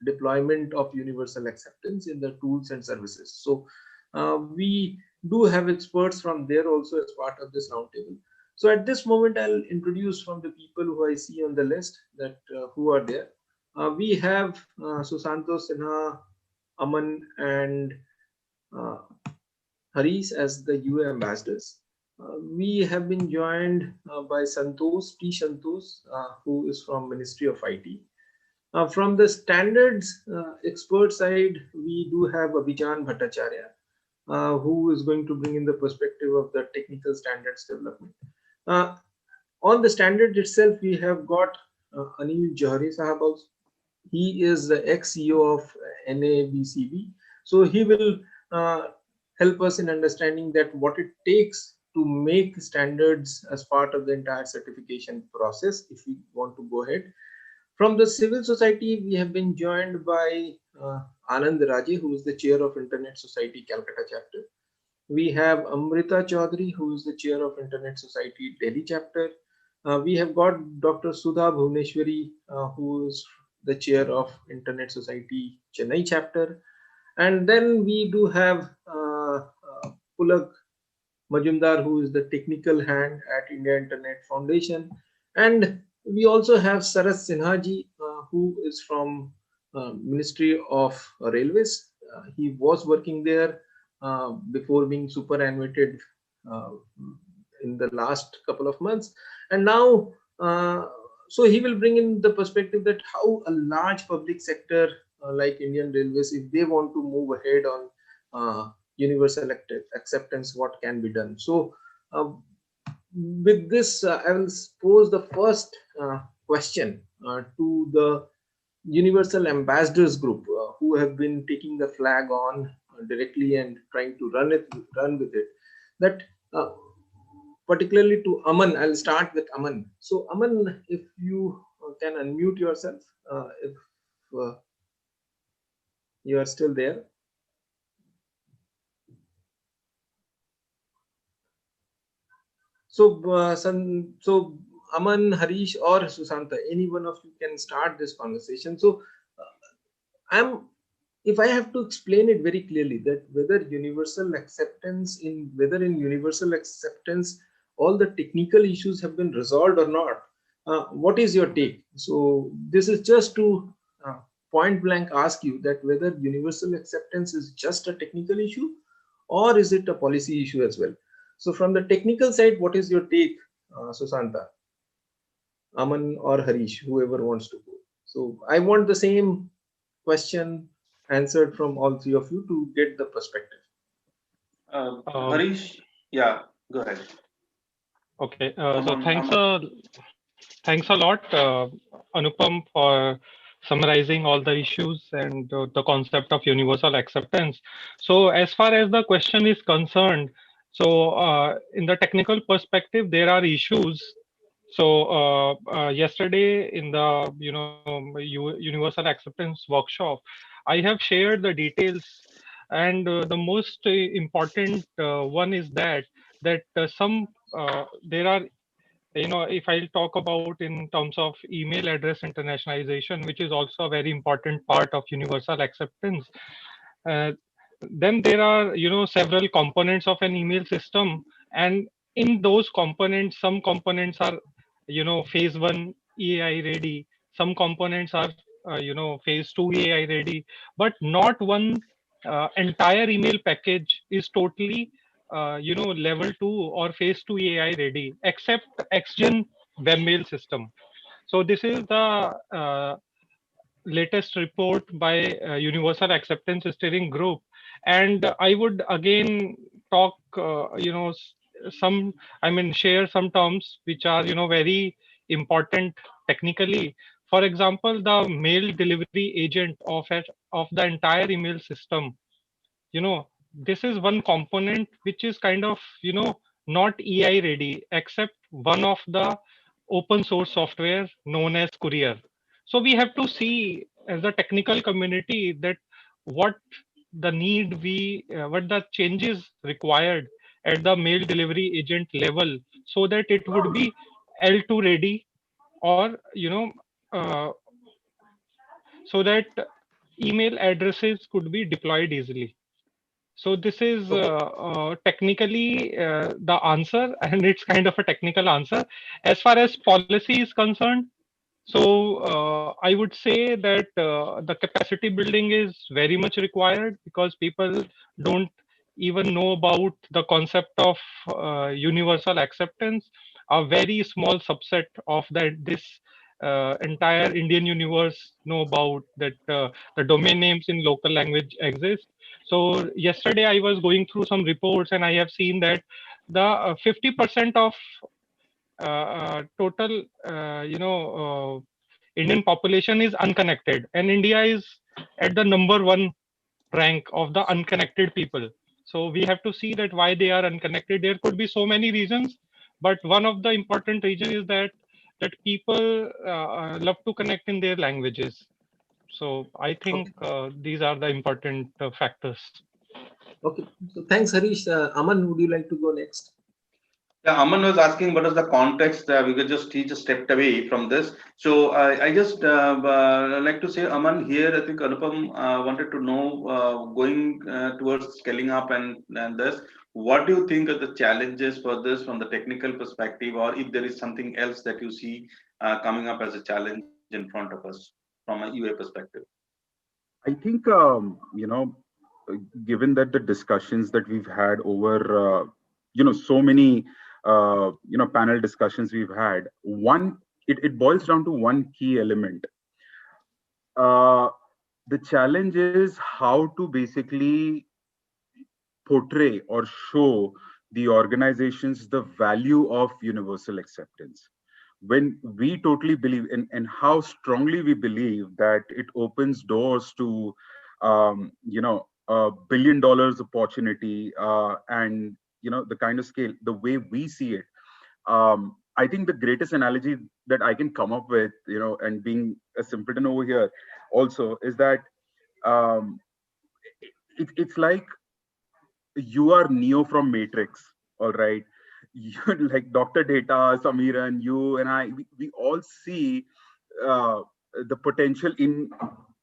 deployment of universal acceptance in the tools and services. So we do have experts from there also as part of this roundtable. So at this moment, I'll introduce from the people who I see on the list that who are there. We have Susanto Sinha, Aman, and Harish as the UA ambassadors. We have been joined by Santosh, T. Santosh, who is from Ministry of IT. From the standards expert side, we do have Abhijan Bhattacharya, who is going to bring in the perspective of the technical standards development. On the standard itself, we have got Anil Johari Sahab also. He is the ex-CEO of NABCB. So he will help us in understanding that what it takes to make standards as part of the entire certification process if we want to go ahead. From the civil society, we have been joined by Anand Raje, who is the chair of Internet Society Calcutta chapter. We have Amrita Chaudhary, who is the chair of Internet Society Delhi chapter. We have got Dr. Sudha Bhuvneshwari, who is the chair of Internet Society Chennai chapter. And then we do have Pulak Majumdar, who is the technical hand at India Internet Foundation. And we also have Saras Sinha ji, who is from Ministry of Railways. He was working there before being superannuated in the last couple of months. And now, so he will bring in the perspective that how a large public sector like Indian Railways, if they want to move ahead on universal acceptance, what can be done. So with this, I will pose the first question to the Universal Ambassadors Group, who have been taking the flag on directly and trying to run with it. That particularly to Aman, I'll start with Aman. So Aman, if you can unmute yourself, if you are still there. So, so Aman, Harish, or Susanta, any one of you can start this conversation. So, if I have to explain it very clearly, that whether universal acceptance whether in universal acceptance all the technical issues have been resolved or not, what is your take? So, this is just to point blank ask you that whether universal acceptance is just a technical issue or is it a policy issue as well? So from the technical side, what is your take, Susanta, Aman or Harish, whoever wants to go? So I want the same question answered from all three of you to get the perspective. Harish, yeah, go ahead. Okay, so thanks a lot, Anupam, for summarizing all the issues and the concept of universal acceptance. So as far as the question is concerned, so in the technical perspective, there are issues. So yesterday in the universal acceptance workshop, I have shared the details, and the most important one is that there are, if I'll talk about in terms of email address internationalization, which is also a very important part of universal acceptance, uh, then there are, several components of an email system. And in those components, some components are, phase 1 EAI ready. Some components are, phase 2 EAI ready, but not one entire email package is totally level 2 or phase 2 AI ready, except XGen webmail system. So this is the latest report by Universal Acceptance Steering Group, and I would again talk, share some terms which are, very important technically. For example, the mail delivery agent of the entire email system, this is one component which is kind of, not EI ready, except one of the open source software known as Courier. So we have to see as a technical community that what what the changes required at the mail delivery agent level, so that it would be L2 ready, or, so that email addresses could be deployed easily. So this is technically the answer, and it's kind of a technical answer. As far as policy is concerned, so I would say that the capacity building is very much required, because people don't even know about the concept of universal acceptance. A very small subset of this entire Indian universe know about that the domain names in local language exist. So yesterday I was going through some reports, and I have seen that the 50% of total, Indian population is unconnected, and India is at the number 1 rank of the unconnected people. So we have to see that why they are unconnected. There could be so many reasons, but one of the important reason is that people love to connect in their languages. So I think these are the important factors. Okay, so thanks, Harish. Aman, would you like to go next? Yeah, Aman was asking what is the context. We could just teach a step away from this. So I just like to say, Aman, here I think Anupam wanted to know, going towards scaling up and this, what do you think are the challenges for this from the technical perspective, or if there is something else that you see coming up as a challenge in front of us from a UA perspective? I think, given that the discussions that we've had over, so many, panel discussions we've had, it boils down to one key element. Uh, the challenge is how to basically portray or show the organizations the value of universal acceptance. When we totally believe in, and how strongly we believe that it opens doors to, $1 billion opportunity, and the kind of scale, the way we see it. I think the greatest analogy that I can come up with, and being a simpleton over here, also is that, um, it's like you are Neo from Matrix, all right? You like Dr. Data, Samiran, you and I, we all see uh, the potential in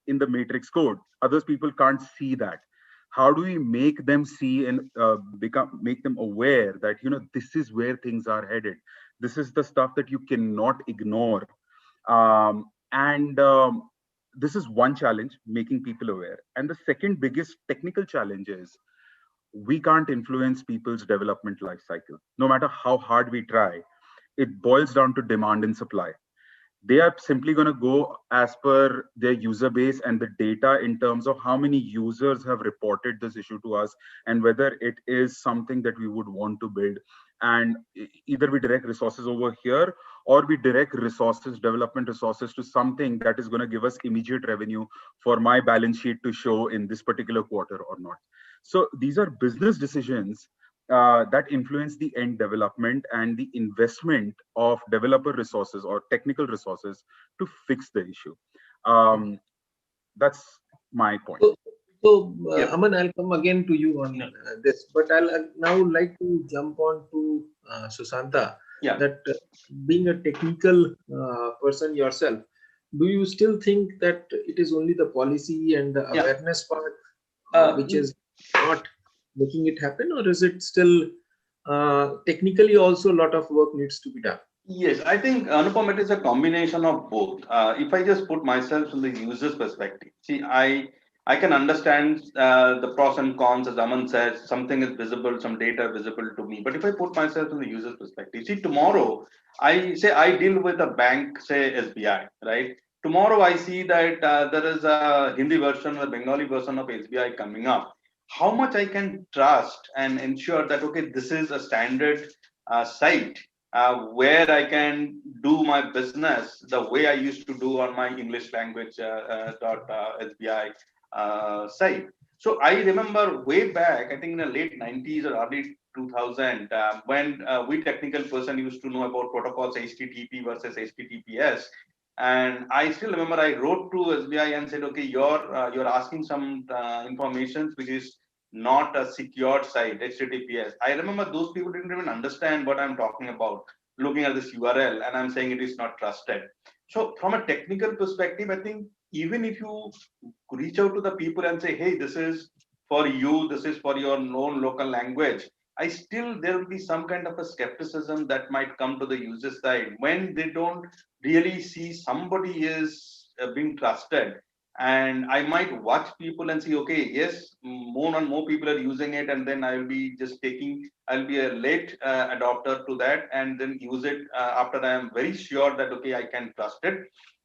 the Matrix code. Others people can't see that. How do we make them see and make them aware that this is where things are headed? This is the stuff that you cannot ignore. And this is one challenge, making people aware. And the second biggest technical challenge is we can't influence people's development life cycle. No matter how hard we try, it boils down to demand and supply. They are simply going to go as per their user base and the data in terms of how many users have reported this issue to us and whether it is something that we would want to build. And either we direct resources over here or we direct resources, development resources, to something that is going to give us immediate revenue for my balance sheet to show in this particular quarter or not. So these are business decisions that influence the end development and the investment of developer resources or technical resources to fix the issue. That's my point. Yeah. Aman, I'll come again to you on this, but I'll now like to jump on to Susanta. Yeah. That being a technical person yourself, do you still think that it is only the policy and the awareness part which is not making it happen, or is it still technically also a lot of work needs to be done? Yes, I think, Anupam, it is a combination of both. If I just put myself from the user's perspective, see, I can understand the pros and cons, as Aman says, something is visible, some data visible to me. But if I put myself from the user's perspective, see, tomorrow, I deal with a bank, say SBI, right? Tomorrow I see that there is a Hindi version or a Bengali version of SBI coming up. How much I can trust and ensure that, okay, this is a standard site where I can do my business the way I used to do on my English language .SBI site. So I remember way back, I think in the late 90s or early 2000, when we technical person used to know about protocols HTTP versus HTTPS. And I still remember I wrote to SBI and said, okay, you're asking some information which is not a secured site, HTTPS. I remember those people didn't even understand what I'm talking about, looking at this URL, and I'm saying it is not trusted. So from a technical perspective, I think even if you reach out to the people and say, hey, this is for you, this is for your known local language, there will be some kind of a skepticism that might come to the user side when they don't really see somebody is being trusted. And I might watch people and see, okay, yes, more and more people are using it, and then I'll be a late adopter to that, and then use it after I am very sure that, okay, I can trust it.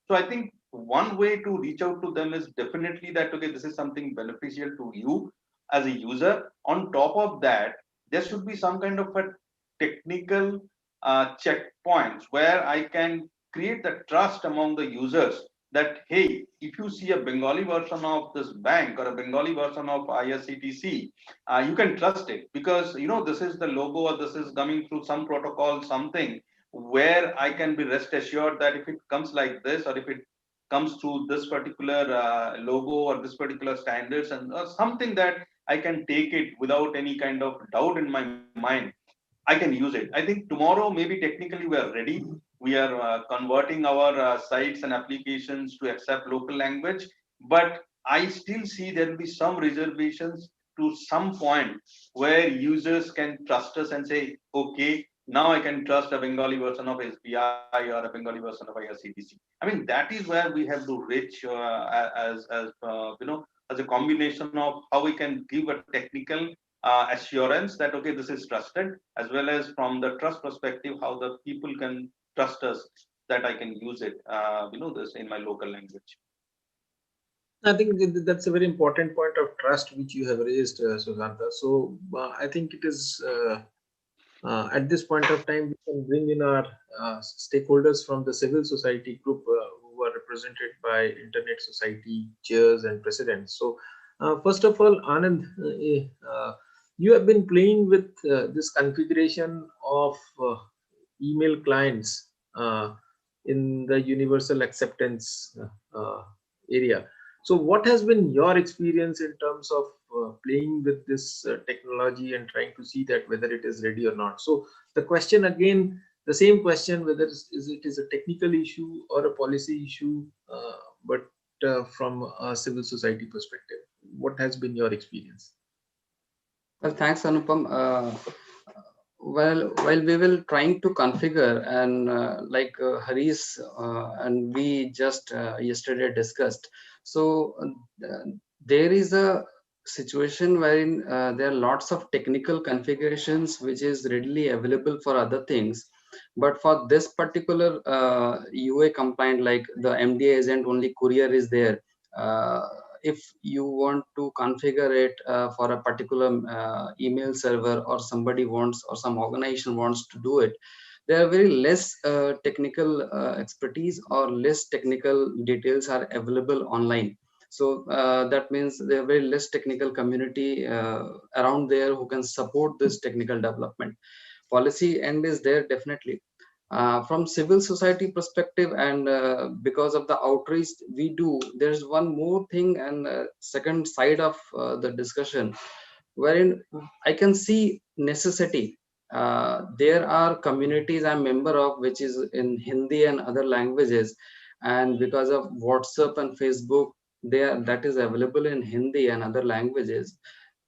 So I think one way to reach out to them is definitely that, okay, this is something beneficial to you as a user. On top of that, there should be some kind of a technical checkpoints where I can create the trust among the users that, hey, if you see a Bengali version of this bank or a Bengali version of IRCTC, you can trust it because, this is the logo or this is coming through some protocol, something where I can be rest assured that if it comes like this or if it comes through this particular logo or this particular standards and something that I can take it without any kind of doubt in my mind, I can use it. I think tomorrow, maybe technically we are ready. We are converting our sites and applications to accept local language, but I still see there will be some reservations to some point where users can trust us and say, okay, now I can trust a Bengali version of SBI or a Bengali version of IRCTC. I mean, that is where we have to reach as as a combination of how we can give a technical assurance that, okay, this is trusted, as well as from the trust perspective, how the people can trust us that I can use it, this in my local language. I think that's a very important point of trust which you have raised, Susanta. So I think it is at this point of time, we can bring in our stakeholders from the civil society group who are represented by Internet Society chairs and presidents. So first of all, Anand, you have been playing with this configuration of email clients in the universal acceptance area. So what has been your experience in terms of playing with this technology and trying to see that whether it is ready or not? So the question again, the same question, whether it is a technical issue or a policy issue, but from a civil society perspective, what has been your experience? Well, thanks, Anupam. While we will trying to configure, and like Harish and we just yesterday discussed, so there is a situation wherein there are lots of technical configurations which is readily available for other things, but for this particular UA compliant, like the MDA isn't only courier is there. If you want to configure it for a particular email server, or somebody wants, or some organization wants to do it, there are very less technical expertise or less technical details are available online. So that means there are very less technical community around there who can support this technical development. Policy end is there definitely. From civil society perspective, and because of the outreach we do, there's one more thing, and second side of the discussion, wherein I can see necessity. There are communities I'm member of which is in Hindi and other languages, and because of WhatsApp and Facebook, that is available in Hindi and other languages.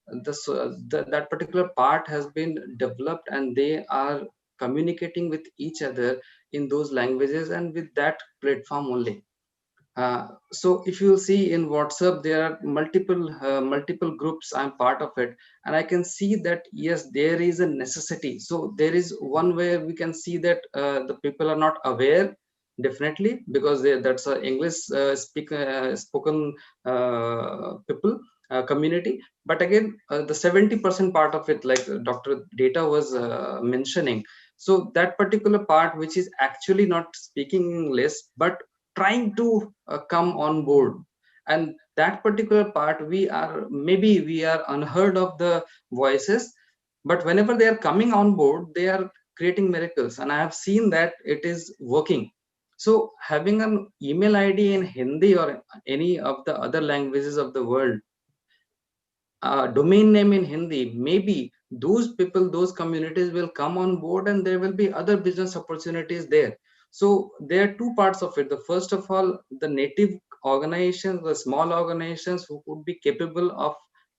That particular part has been developed, and they are communicating with each other in those languages and with that platform only. So if you see in WhatsApp, there are multiple groups. I'm part of it, and I can see that yes, there is a necessity. So there is one where we can see that the people are not aware, definitely, because that's a English spoken people community. But again, the 70% part of it, like Dr. Data was mentioning, so that particular part which is actually not speaking English but trying to come on board, and that particular part we are unheard of the voices, but whenever they are coming on board, they are creating miracles, and I have seen that it is working. So having an email ID in Hindi or any of the other languages of the world, domain name in Hindi, maybe those people, those communities will come on board, and there will be other business opportunities there. So there are two parts of it. The first of all, the native organizations, the small organizations who could be capable of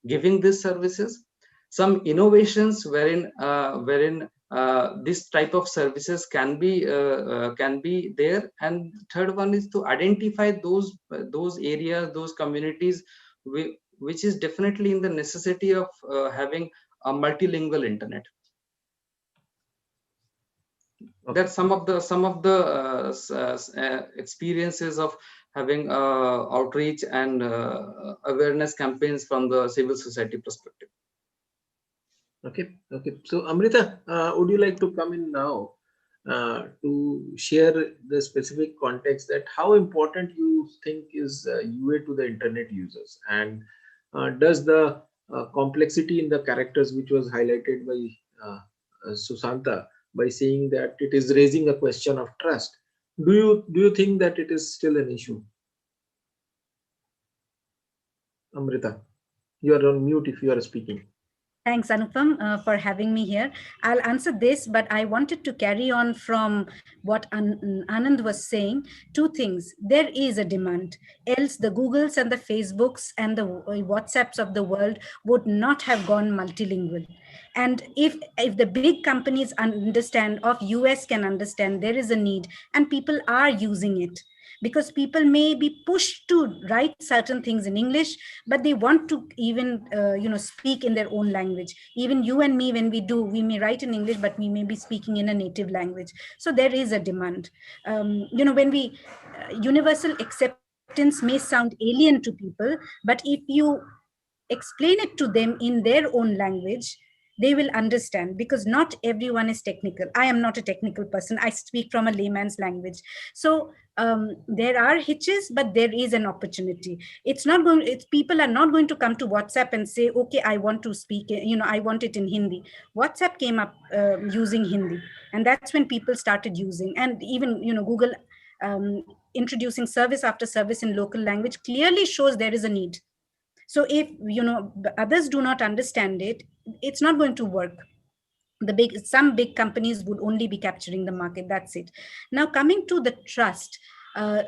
giving these services, some innovations wherein this type of services can be there, and third one is to identify those areas, those communities which is definitely in the necessity of having a multilingual internet. Okay. That's some of the experiences of having outreach and awareness campaigns from the civil society perspective. Okay. So Amrita, would you like to come in now to share the specific context that how important you think is UA to the internet users, and does the complexity in the characters which was highlighted by Susanta, by saying that it is raising a question of trust, do you think that it is still an issue? Amrita, you are on mute if you are speaking. Thanks, Anupam, for having me here. I'll answer this, but I wanted to carry on from what Anand was saying. Two things. There is a demand. Else the Googles and the Facebooks and the WhatsApps of the world would not have gone multilingual. And if the big companies understand, of US can understand, there is a need and people are using it. because people may be pushed to write certain things in English, but they want to even speak in their own language. Even you and me, when we may write in English, but we may be speaking in a native language. So there is a demand. When we universal acceptance may sound alien to people, but if you explain it to them in their own language, they will understand, because not everyone is technical. I am not a technical person. I speak from a layman's language. So there are hitches, but there is an opportunity. People are not going to come to WhatsApp and say, okay, I want to speak, I want it in Hindi. WhatsApp came up using Hindi, and that's when people started using. And even Google introducing service after service in local language clearly shows there is a need. So if others do not understand it, it's not going to work. Some big companies would only be capturing the market. That's it. Now, coming to the trust,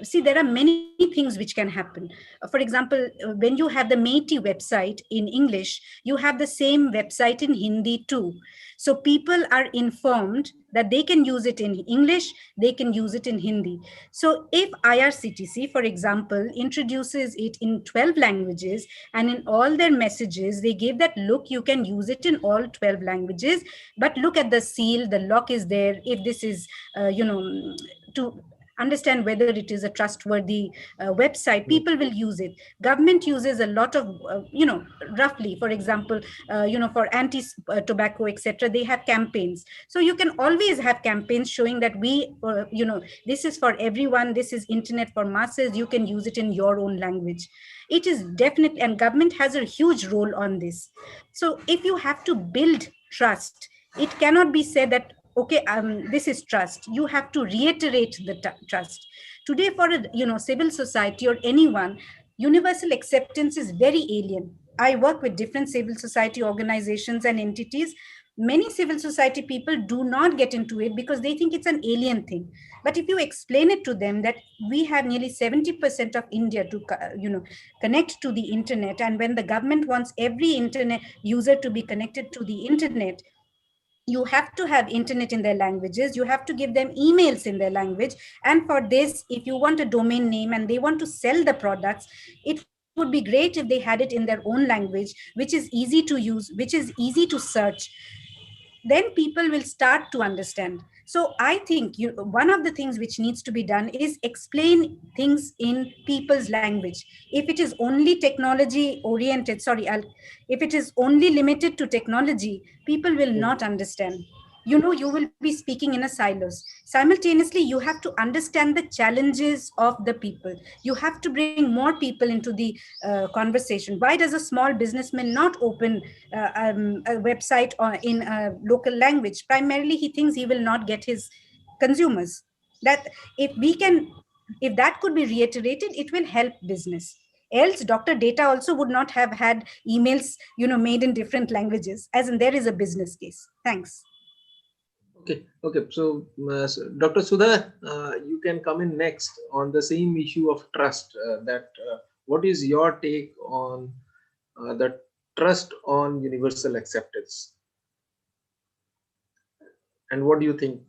see, there are many things which can happen. For example, when you have the Meiti website in English, you have the same website in Hindi too. So people are informed that they can use it in English, they can use it in Hindi. So if IRCTC, for example, introduces it in 12 languages, and in all their messages, they give that, look, you can use it in all 12 languages, but look at the seal, the lock is there. If this is, to understand whether it is a trustworthy website, people will use it. Government uses a lot of, roughly, for example, for anti-tobacco, etc., they have campaigns. So you can always have campaigns showing that this is for everyone, this is internet for masses, you can use it in your own language. It is definitely, and government has a huge role on this. So if you have to build trust, it cannot be said that, okay, this is trust. You have to reiterate the trust. Today, for a civil society or anyone, universal acceptance is very alien. I work with different civil society organizations and entities. Many civil society people do not get into it because they think it's an alien thing. But if you explain it to them that we have nearly 70% of India to connect to the internet, and when the government wants every internet user to be connected to the internet, you have to have internet in their languages, you have to give them emails in their language. And for this, if you want a domain name and they want to sell the products, it would be great if they had it in their own language, which is easy to use, which is easy to search. Then people will start to understand. So I think one of the things which needs to be done is explain things in people's language. If it is only technology oriented, if it is only limited to technology, people will not understand. You will be speaking in a silos. Simultaneously, you have to understand the challenges of the people. You have to bring more people into the conversation. Why does a small businessman not open a website in a local language? Primarily, he thinks he will not get his consumers. That if that could be reiterated, it will help business. Else, Dr. Data also would not have had emails, made in different languages, as in there is a business case. Thanks. Okay. So, Dr. Sudha, you can come in next on the same issue of trust. What is your take on the trust on universal acceptance? And what do you think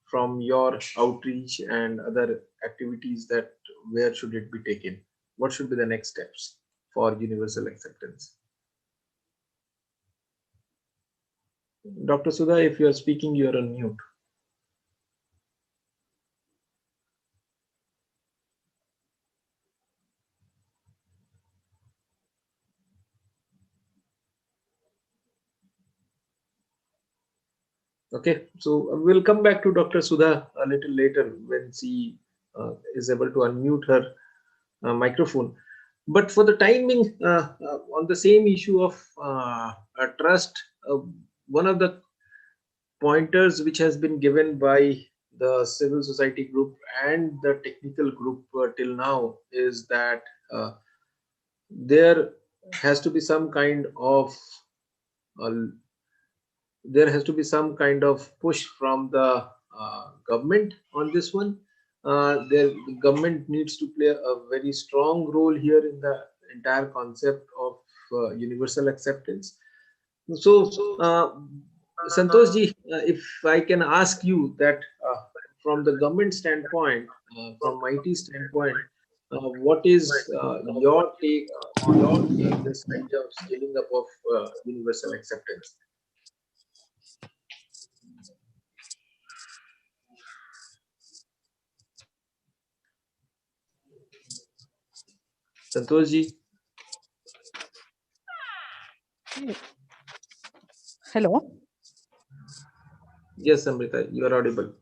from your outreach and other activities, that where should it be taken? What should be the next steps for universal acceptance? Dr. Sudha, if you are speaking, you are on mute. Okay, so we'll come back to Dr. Sudha a little later when she is able to unmute her microphone. But for the time being, on the same issue of trust, one of the pointers which has been given by the civil society group and the technical group till now is that there has to be some kind of push from the government on this one. The government needs to play a very strong role here in the entire concept of universal acceptance. So, Santosh ji, if I can ask you that from the government standpoint, from IT standpoint, what is your take on this kind of scaling up of universal acceptance? Santoshji? Hello. Yes, Amrita, you are audible.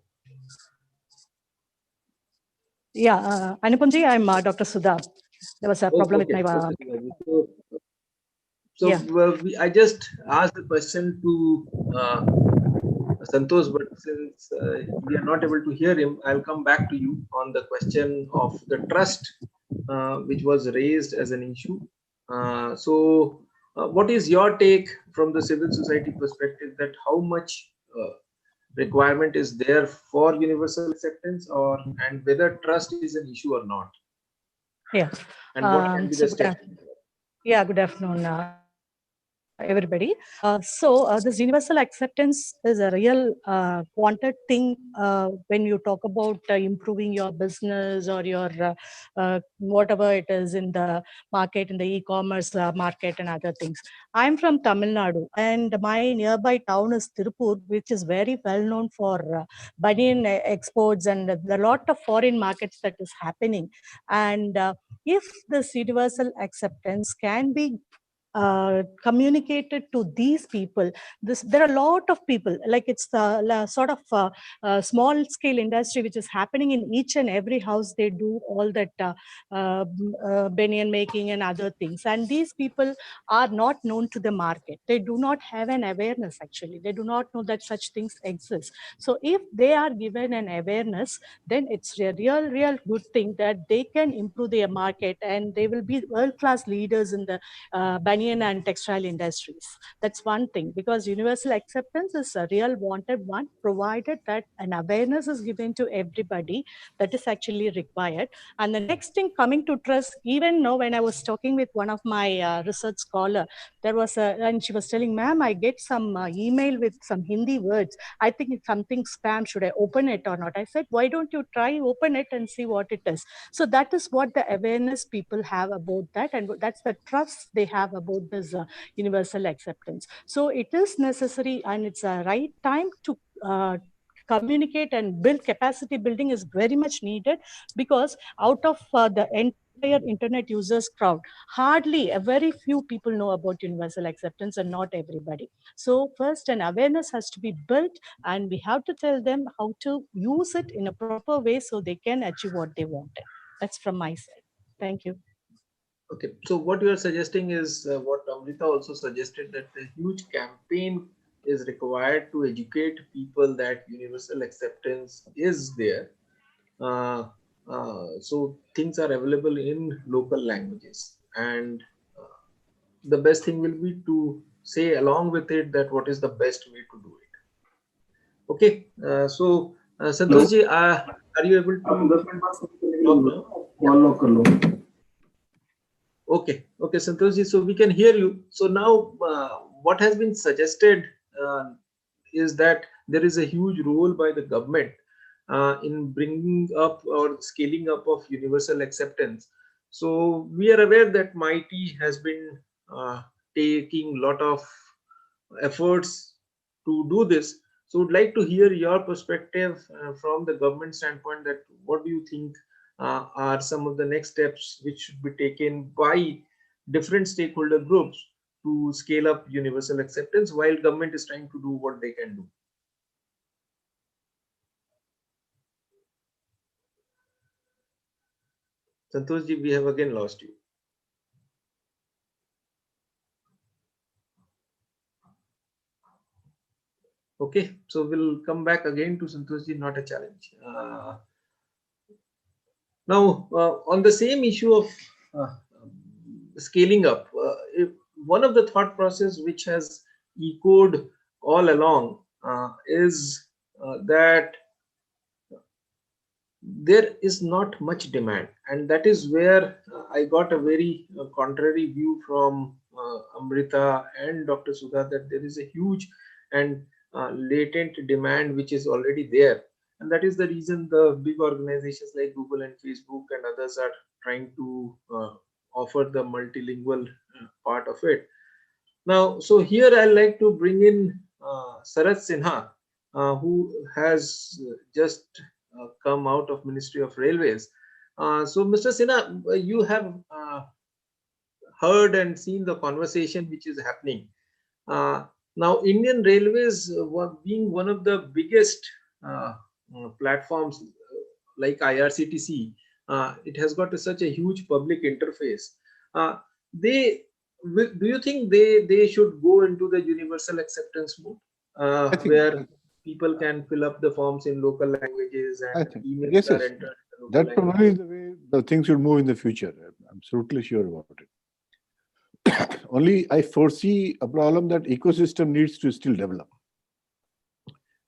Yeah, Anupamji, I'm Dr. Sudha. There was a problem with my. So yeah. I just asked the question to Santosh, but since we are not able to hear him, I'll come back to you on the question of the trust, which was raised as an issue. What is your take from the civil society perspective, that how much requirement is there for universal acceptance, or and whether trust is an issue or not? Yeah. And what can be the steps? Yeah, good afternoon, everybody. This universal acceptance is a real wanted thing when you talk about improving your business or your whatever it is in the market, in the e-commerce market and other things. I'm from Tamil Nadu, and my nearby town is Tirupur, which is very well known for banyan exports and a lot of foreign markets that is happening. And if this universal acceptance can be communicated to these people, there are a lot of people, like it's the sort of small scale industry which is happening in each and every house. They do all that banyan making and other things, and these people are not known to the market. They do not have an awareness. Actually, they do not know that such things exist. So if they are given an awareness, then it's a real good thing that they can improve their market, and they will be world-class leaders in the banyan and textile industries. That's one thing, because universal acceptance is a real wanted one, provided that an awareness is given to everybody. That is actually required. And the next thing, coming to trust, even now when I was talking with one of my research scholar, there was and she was telling, ma'am, I get some email with some Hindi words. I think it's something spam. Should I open it or not? I said, why don't you try open it and see what it is? So that is what the awareness people have about that, and that's the trust they have about this universal acceptance. So it is necessary, and it's a right time to communicate and build. Capacity building is very much needed, because out of the entire internet users crowd, hardly a very few people know about universal acceptance, and not everybody. So first, an awareness has to be built, and we have to tell them how to use it in a proper way so they can achieve what they wanted. That's from my side. Thank you. Okay, so what you are suggesting is what Amrita also suggested, that a huge campaign is required to educate people that universal acceptance is there. So things are available in local languages, and the best thing will be to say along with it that what is the best way to do it. Okay, so Santoshji, are you able to talk now? Okay, Santoshji, so we can hear you. So now what has been suggested is that there is a huge role by the government in bringing up or scaling up of universal acceptance. So we are aware that MIT has been taking a lot of efforts to do this. So would like to hear your perspective from the government standpoint, that what do you think are some of the next steps which should be taken by different stakeholder groups to scale up universal acceptance while government is trying to do what they can do? Santoshji, we have again lost you. Okay, so we'll come back again to Santoshji, not a challenge. Now, on the same issue of scaling up, one of the thought process which has echoed all along is that there is not much demand, and that is where I got a very contrary view from Amrita and Dr. Sudha, that there is a huge and latent demand which is already there, And that is the reason the big organizations like Google and Facebook and others are trying to offer the multilingual part of it. Now, so here I'd like to bring in Sarat Sinha, who has just come out of Ministry of Railways. So, Mr. Sinha, you have heard and seen the conversation which is happening. Now, Indian Railways being one of the biggest platforms like IRCTC, it has got such a huge public interface. Do you think they should go into the universal acceptance mode, where people can fill up the forms in local languages and emails yes, are entered? That probably is the way the things should move in the future. I'm absolutely sure about it. Only I foresee a problem that ecosystem needs to still develop.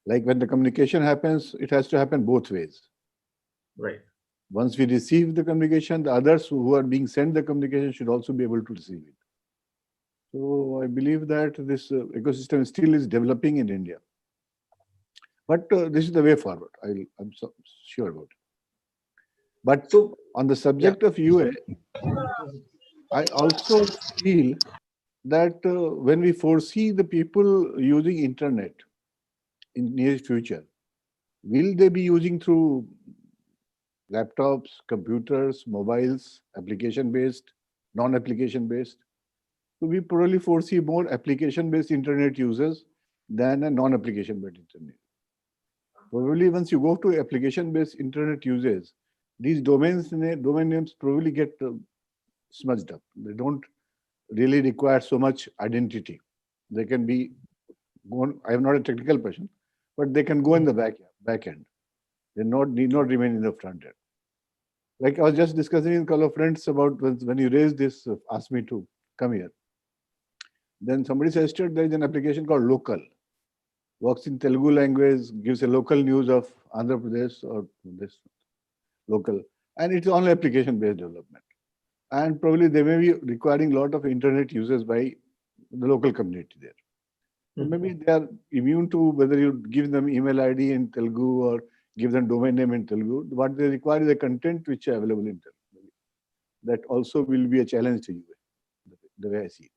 Like when the communication happens, it has to happen both ways. Right. Once we receive the communication, the others who are being sent the communication should also be able to receive it. So I believe that this ecosystem still is developing in India. But this is the way forward. I'm so sure about it. But so, on the subject of UA, I also feel that when we foresee the people using internet in near future, will they be using through laptops, computers, mobiles, application-based, non-application-based? So we probably foresee more application-based internet users than a non-application-based internet. Probably once you go to application-based internet users, these domain names probably get smudged up. They don't really require so much identity. They can be gone. I am not a technical person, but they can go in the back end. They need not remain in the front end. Like I was just discussing with a couple of friends about when you raised this, asked me to come here. Then somebody suggested there is an application called Local. Works in Telugu language, gives a local news of Andhra Pradesh or this local. And it's only application-based development. And probably they may be requiring a lot of internet users by the local community there. So maybe they are immune to whether you give them email ID in Telugu or give them domain name in Telugu. What they require is the content which are available in Telugu. That also will be a challenge to you, the way I see it.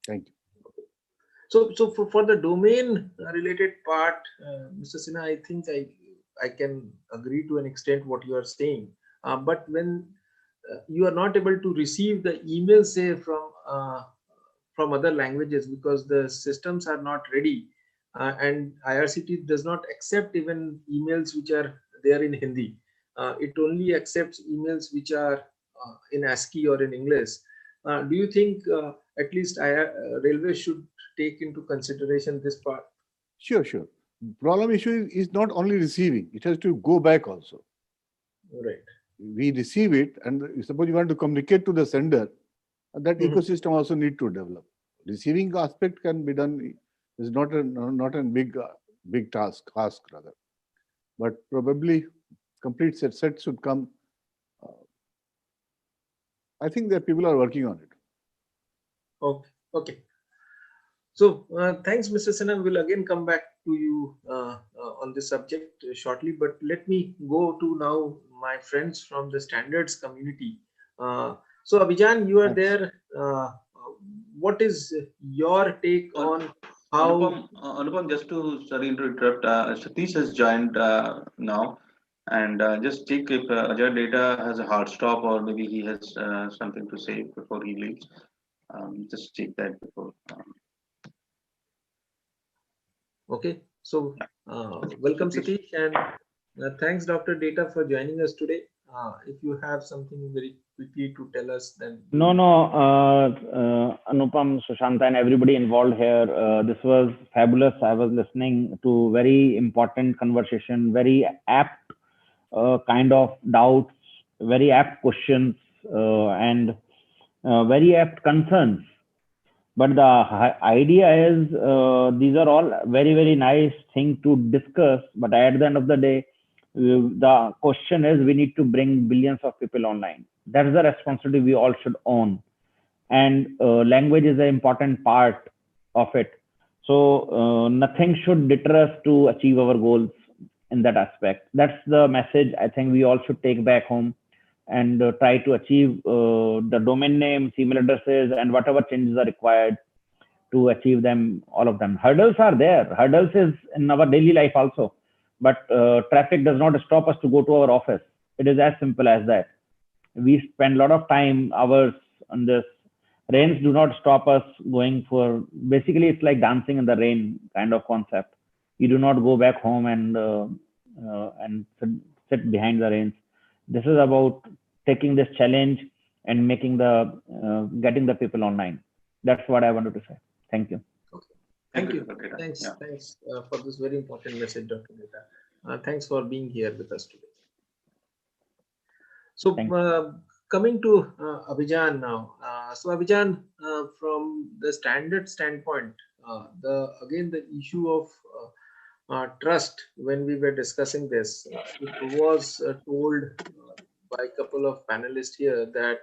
Thank you. So for the domain related part, Mr. Sinha, I think I can agree to an extent what you are saying. But when you are not able to receive the email, say from other languages because the systems are not ready, and IRCT does not accept even emails which are there in Hindi. It only accepts emails which are in ASCII or in English. Do you think at least Railway should take into consideration this part? Sure. Problem issue is not only receiving, it has to go back also. Right. We receive it, and suppose you want to communicate to the sender, that ecosystem also need to develop. Receiving aspect can be done, is not a big task rather. But probably complete set should come. I think that people are working on it. Okay. So thanks, Mr. Sinha. We'll again come back to you on this subject shortly, but let me go to now my friends from the standards community. So Abhijan, you are there. What is your take on how... Anupam, just to, sorry to interrupt, Satish has joined now. And just check if Ajay Data has a hard stop or maybe he has something to say before he leaves. Just check that before. Okay, so welcome Satish, and thanks Dr. Data for joining us today. If you have something very quickly to tell us, then... No, Anupam, Sushanta and everybody involved here, this was fabulous. I was listening to very important conversation, very apt kind of doubts, very apt questions, and very apt concerns. But the idea is these are all very, very nice things to discuss. But at the end of the day, the question is we need to bring billions of people online. That's the responsibility we all should own. And language is an important part of it. So nothing should deter us to achieve our goals. in that aspect. That's the message I think we all should take back home and try to achieve the domain name, email addresses, and whatever changes are required to achieve them, all of them. Hurdles are there. Hurdles is in our daily life also. But traffic does not stop us to go to our office. It is as simple as that. We spend a lot of time, hours on this. Rains do not stop us going for, basically it's like dancing in the rain kind of concept. You do not go back home and sit behind the rains. This is about taking this challenge and making getting the people online. That's what I wanted to say. Thank you. Okay. Thank you. Thanks. Yeah. Thanks for this very important message, Dr. Mehta. Thanks for being here with us today. So coming to Abhijan now. So Abhijan, from the standard standpoint, the issue of trust, when we were discussing this, it was told by a couple of panelists here that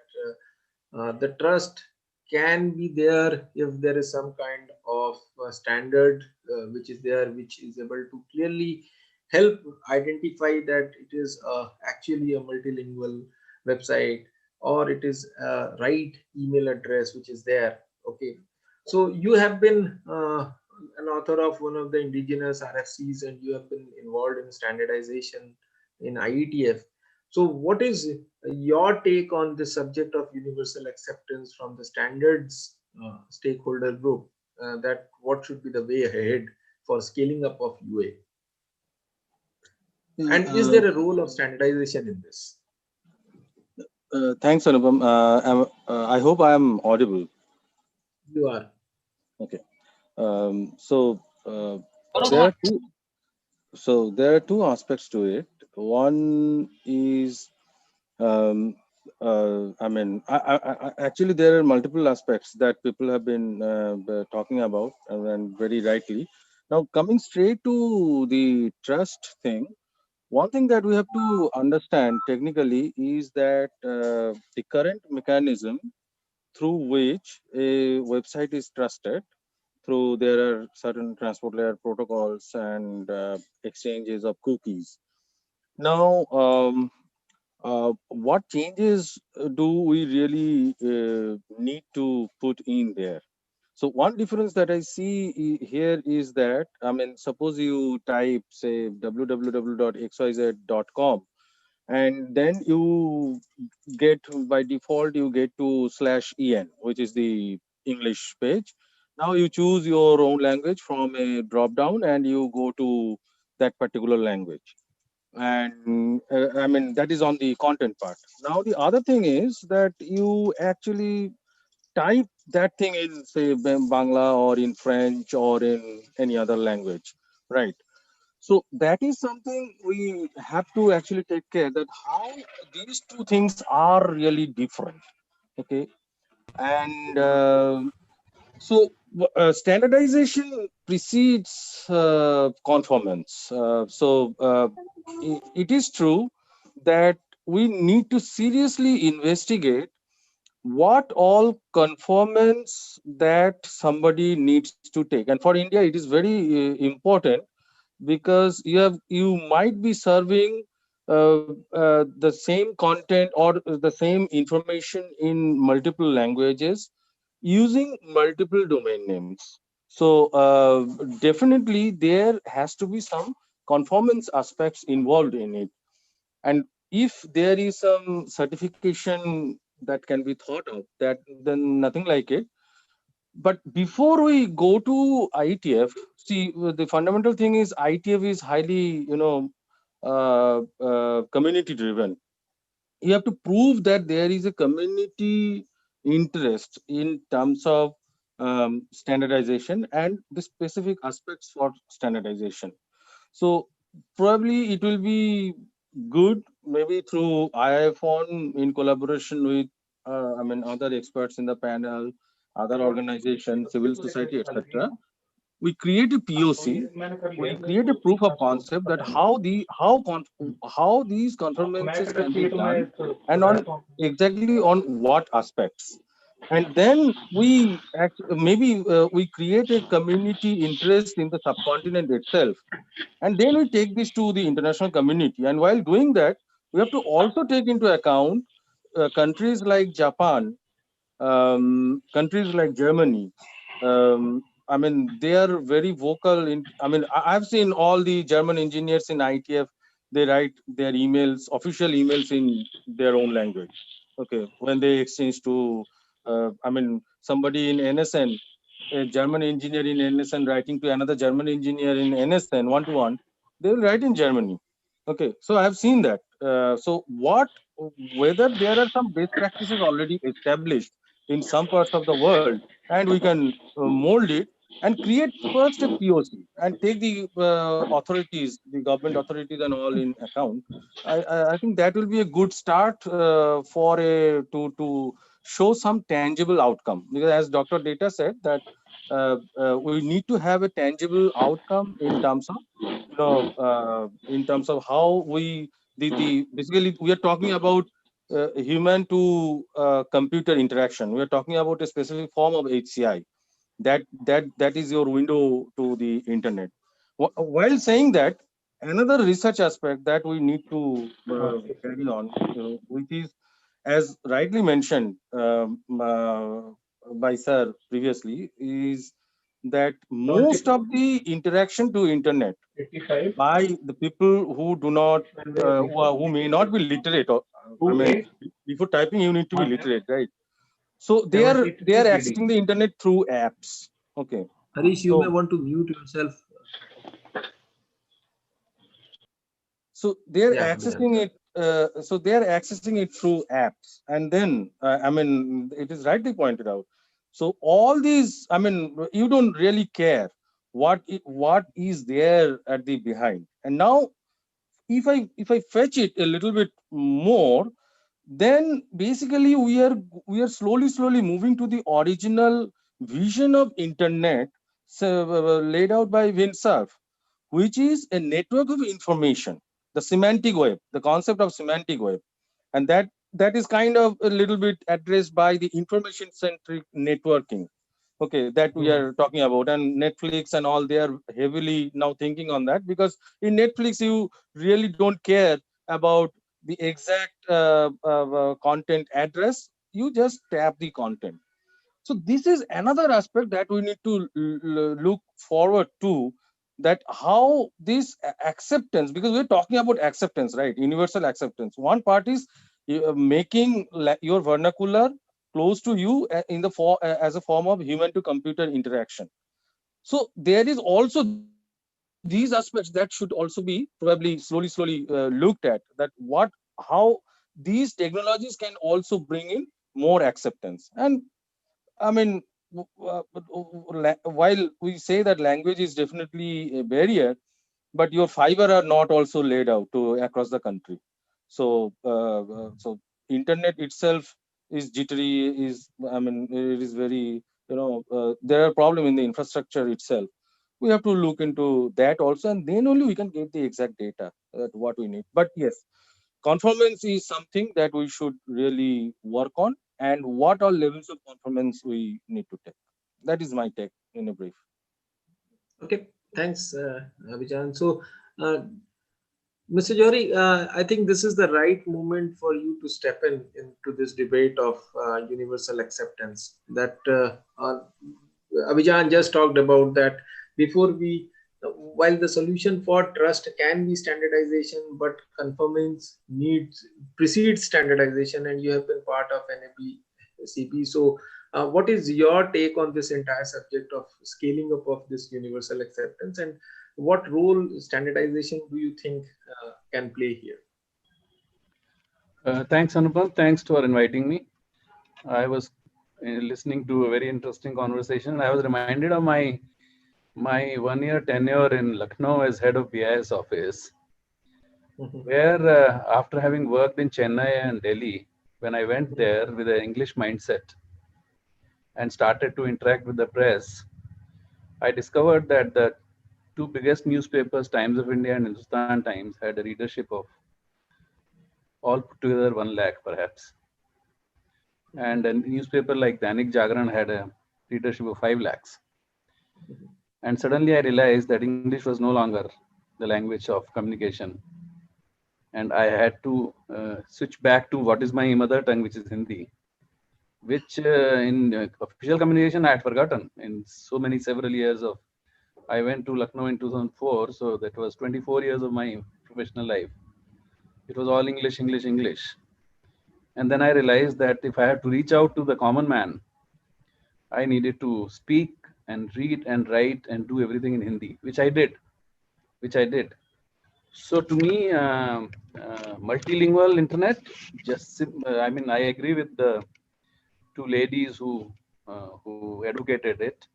the trust can be there if there is some kind of standard which is there, which is able to clearly help identify that it is actually a multilingual website, or it is a right email address which is there. Okay, so you have been an author of one of the indigenous RFCs, and you have been involved in standardization in IETF. So what is your take on the subject of universal acceptance from the standards stakeholder group, that what should be the way ahead for scaling up of UA? And is there a role of standardization in this? Thanks, Anupam. I hope I am audible. You are. Okay. There are two aspects to it. One is, actually there are multiple aspects that people have been talking about, and very rightly. Now, coming straight to the trust thing, one thing that we have to understand technically is that the current mechanism through which a website is trusted, through there are certain transport layer protocols and exchanges of cookies. Now, what changes do we really need to put in there? So one difference that I see here is that, suppose you type, say, www.xyz.com, and then you get, by default, you get to /en, which is the English page. Now you choose your own language from a drop down and you go to that particular language. And that is on the content part. Now the other thing is that you actually type that thing in, say, Bangla or in French or in any other language, right? So that is something we have to actually take care that how these two things are really different. Okay. And standardization precedes conformance. It is true that we need to seriously investigate what all conformance that somebody needs to take. And for India, it is very important, because you might be serving the same content or the same information in multiple languages using multiple domain names. So definitely there has to be some conformance aspects involved in it. And if there is some certification that can be thought of, that then nothing like it. But before we go to IETF, see, the fundamental thing is IETF is highly, community driven. You have to prove that there is a community interest in terms of standardization and the specific aspects for standardization. So probably it will be good, maybe through IIFON in collaboration with other experts in the panel, other organizations, civil society, etc. We create a POC, we create a proof of concept that how these conformances can be done, and on exactly on what aspects. And then we maybe we create a community interest in the subcontinent itself, and then we take this to the international community. And while doing that, we have to also take into account countries like Japan, countries like Germany. I mean, they are very vocal in. I mean, I've seen all the German engineers in ITF. They write their emails, official emails, in their own language. Okay, when they exchange to, I mean, somebody in NSN, a German engineer in NSN writing to another German engineer in NSN one-to-one, they will write in Germany. Okay, so I have seen that. So whether there are some best practices already established in some parts of the world, and we can mold it and create first a POC and take the authorities, the government authorities and all in account. I think that will be a good start for to show some tangible outcome, because as Dr. Data said that we need to have a tangible outcome in terms of in terms of how we the basically we are talking about human to computer interaction. We are talking about a specific form of HCI that is your window to the internet. While saying that, another research aspect that we need to carry on, which is, as rightly mentioned by sir previously, is that most of the interaction to internet by the people who do not who may not be literate, or I mean, before typing you need to be literate, right? So they are accessing the internet through apps. Okay. Harish, you may So want to mute yourself. so they're Yeah, accessing it. So they're accessing it through apps, and then I mean, it is rightly pointed out. So all these, I mean, you don't really care what is there at the behind. And now, if I fetch it a little bit more, then basically we are slowly moving to the original vision of internet, laid out by Windsurf, which is a network of information, the semantic web, the concept of semantic web. And that is kind of a little bit addressed by the information centric networking, okay, that we are talking about. And Netflix and all, they are heavily now thinking on that, because in Netflix you really don't care about the exact content address, you just tap the content. So this is another aspect that we need to look forward to, that how this acceptance, because we're talking about acceptance, right? Universal acceptance. One part is making your vernacular close to you in the as a form of human to computer interaction. So there is also these aspects that should also be probably slowly looked at, that how these technologies can also bring in more acceptance. And I mean, while we say that language is definitely a barrier, but your fiber are not also laid out to across the country. So so internet itself is jittery, is, I mean, it is very, there are problem in the infrastructure itself. We have to look into that also, and then only we can get the exact data at what we need. But yes, conformance is something that we should really work on, and what all levels of conformance we need to take. That is my take in a brief. Okay, thanks, Abhijan. So, Mr. Jory, I think this is the right moment for you to step into this debate of universal acceptance. That Abhijan just talked about that before we. While the solution for trust can be standardization, but conformance precedes standardization, and you have been part of NABCP. So, what is your take on this entire subject of scaling up of this universal acceptance, and what role standardization do you think can play here? Thanks, Anupam. Thanks for inviting me. I was listening to a very interesting conversation. I was reminded of my 1 year tenure in Lucknow as head of BIS office, where after having worked in Chennai and Delhi, when I went there with an English mindset and started to interact with the press, I discovered that the two biggest newspapers, Times of India and Hindustan Times, had a readership of all put together 1 lakh perhaps. and a newspaper like Dainik Jagran had a readership of 5 lakhs. And suddenly I realized that English was no longer the language of communication. And I had to switch back to what is my mother tongue, which is Hindi, which in official communication I had forgotten in so many several years of. I went to Lucknow in 2004, so that was 24 years of my professional life. It was all English, English, English. And then I realized that if I had to reach out to the common man, I needed to speak and read and write and do everything in Hindi, which I did. So to me, multilingual internet, I mean, I agree with the 2 ladies who advocated it.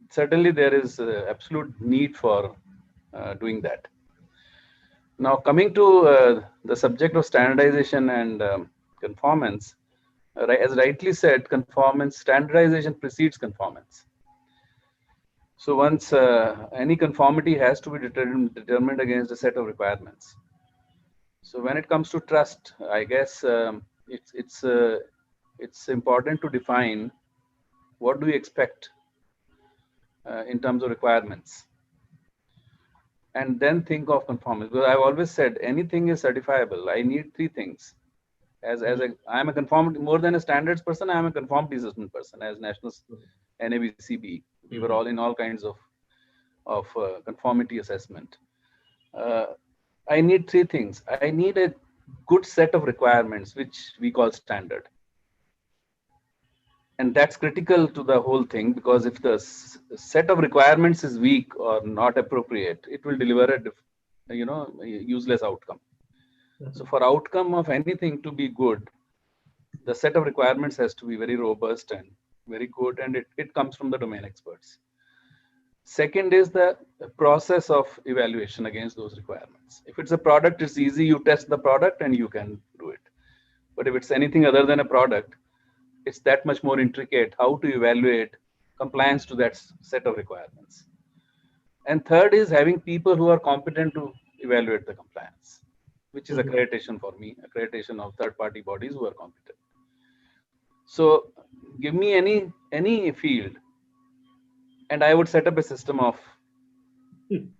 Certainly there is absolute need for doing that. Now coming to the subject of standardization and conformance, as rightly said, standardization precedes conformance. So once any conformity has to be determined against a set of requirements. So when it comes to trust, I guess it's important to define what do we expect in terms of requirements, and then think of conformance. Because I've always said anything is certifiable. I need 3 things. I'm a conformity, more than a standards person, I'm a conformity assessment person. As National NABCB, we were all in all kinds of conformity assessment. I need 3 things. I need a good set of requirements, which we call standard. And that's critical to the whole thing, because if the set of requirements is weak or not appropriate, it will deliver a useless outcome. So for outcome of anything to be good, the set of requirements has to be very robust and very good, and it comes from the domain experts. Second is the process of evaluation against those requirements. If it's a product, it's easy. You test the product and you can do it. But if it's anything other than a product, it's that much more intricate how to evaluate compliance to that set of requirements. And third is having people who are competent to evaluate the compliance, which is accreditation for me, accreditation of third-party bodies who are competent. So give me any field, and I would set up a system of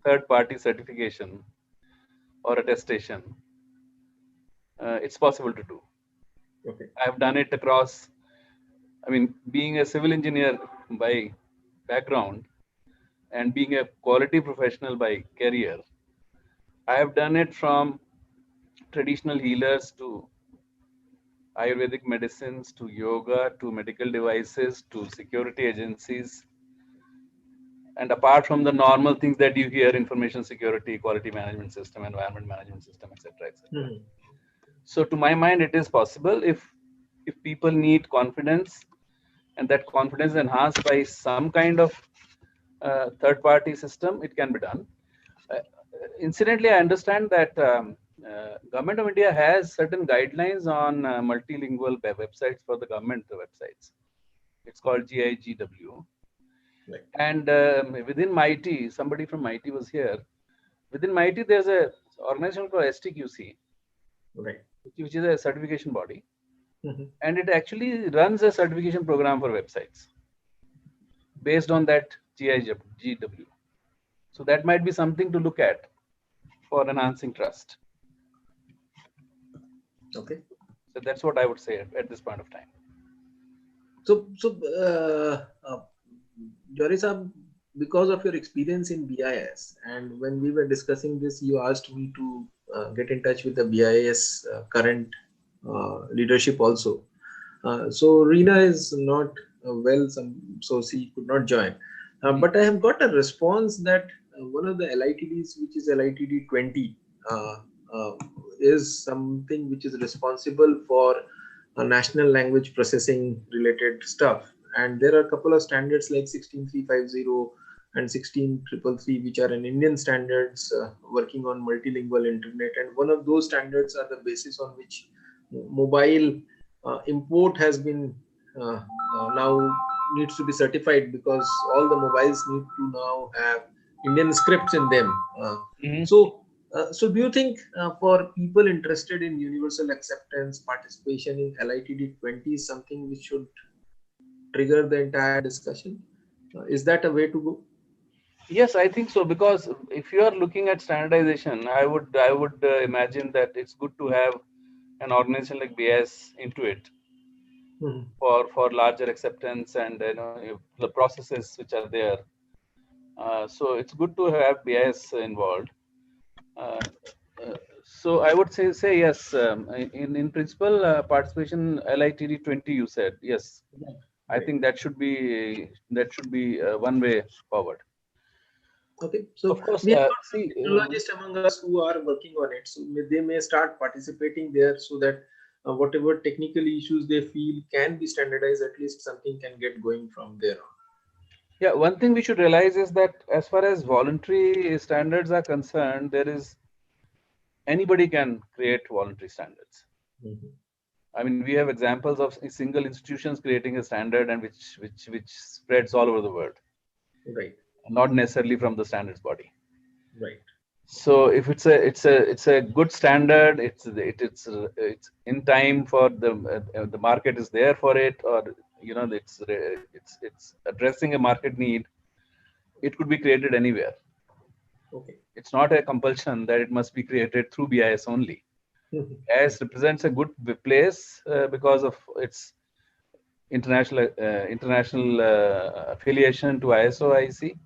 third-party certification or attestation. It's possible to do. Okay. I've done it across, I mean, being a civil engineer by background and being a quality professional by career, I have done it from traditional healers to Ayurvedic medicines, to yoga, to medical devices, to security agencies. And apart from the normal things that you hear, information security, quality management system, environment management system, etc., etc. So to my mind, it is possible if people need confidence, and that confidence enhanced by some kind of third-party system, it can be done. Incidentally, I understand that Government of India has certain guidelines on multilingual websites for the government websites. It's called GIGW. Right. And within MIT, somebody from MIT was here. Within MIT, there's an organization called STQC, right, which is a certification body. And it actually runs a certification program for websites based on that GIGW. So that might be something to look at for enhancing trust. Okay. So that's what I would say at this point of time. So Jory sir, because of your experience in BIS, and when we were discussing this, you asked me to get in touch with the BIS current leadership also. So Reena is not well, so she could not join. But I have got a response that one of the LITDs, which is LITD 20, is something which is responsible for national language processing related stuff. And there are a couple of standards like 16350 and 16333, which are an Indian standards working on multilingual internet. And one of those standards are the basis on which mobile import has been now needs to be certified, because all the mobiles need to now have Indian scripts in them. So So do you think for people interested in universal acceptance, participation in LITD 20 is something which should trigger the entire discussion? Is that a way to go? Yes, I think so, because if you are looking at standardization, I would imagine that it's good to have an organization like BIS into it for larger acceptance and the processes which are there. So it's good to have BIS involved. So I would say yes. In principle, participation LITD 20. You said yes. I think that should be one way forward. Okay, so of course, we have got some technologists among us who are working on it, so they may start participating there, so that whatever technical issues they feel can be standardized, at least something can get going from there on. Yeah, one thing we should realize is that as far as voluntary standards are concerned, there is anybody can create voluntary standards. I mean, we have examples of single institutions creating a standard and which spreads all over the world. Right. Not necessarily from the standards body. Right. So if it's a good standard, it's in time for the market is there for it, or it's addressing a market need. It could be created anywhere. Okay. It's not a compulsion that it must be created through BIS only. BIS represents a good place because of its international affiliation to ISO IC,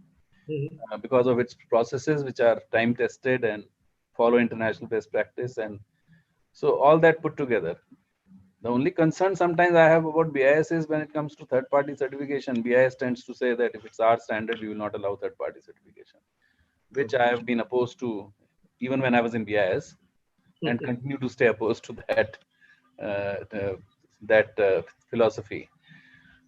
because of its processes which are time tested and follow international best practice, and so all that put together. The only concern sometimes I have about BIS is when it comes to third-party certification. BIS tends to say that if it's our standard, we will not allow third-party certification, which I have been opposed to even when I was in BIS, and continue to stay opposed to that philosophy.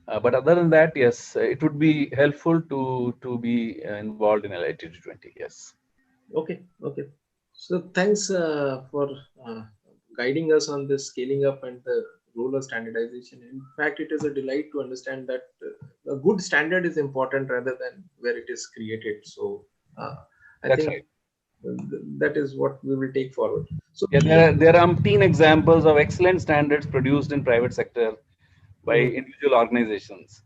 But other than that, yes, it would be helpful to be involved in LITD 20. Yes. Okay. Okay. So thanks for guiding us on this scaling up and the role of standardization. In fact, it is a delight to understand that a good standard is important rather than where it is created. So I think right. That is what we will take forward. So yeah, there are umpteen examples of excellent standards produced in private sector by individual organizations,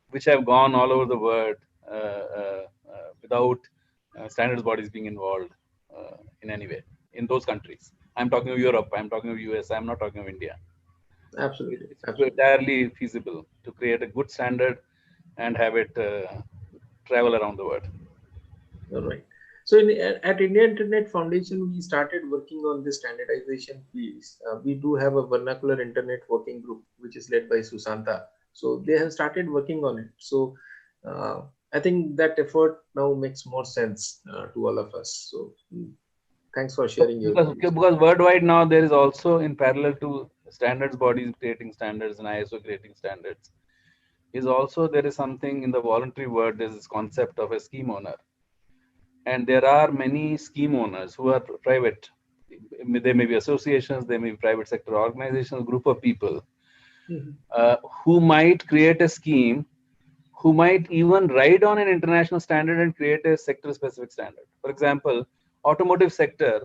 which have gone all over the world without standards bodies being involved in any way in those countries. I'm talking of Europe, I'm talking of US, I'm not talking of India. Absolutely. It's entirely feasible to create a good standard and have it travel around the world. All right. So at India Internet Foundation, we started working on this standardization piece. We do have a vernacular internet working group, which is led by Susanta. So they have started working on it. So I think that effort now makes more sense to all of us. So thanks for sharing your views. Because worldwide now there is also, in parallel to standards bodies creating standards and ISO creating standards, is also there is something in the voluntary world. There's this concept of a scheme owner. And there are many scheme owners who are private. They may be associations, they may be private sector organizations, group of people who might create a scheme, who might even ride on an international standard and create a sector specific standard. For example, automotive sector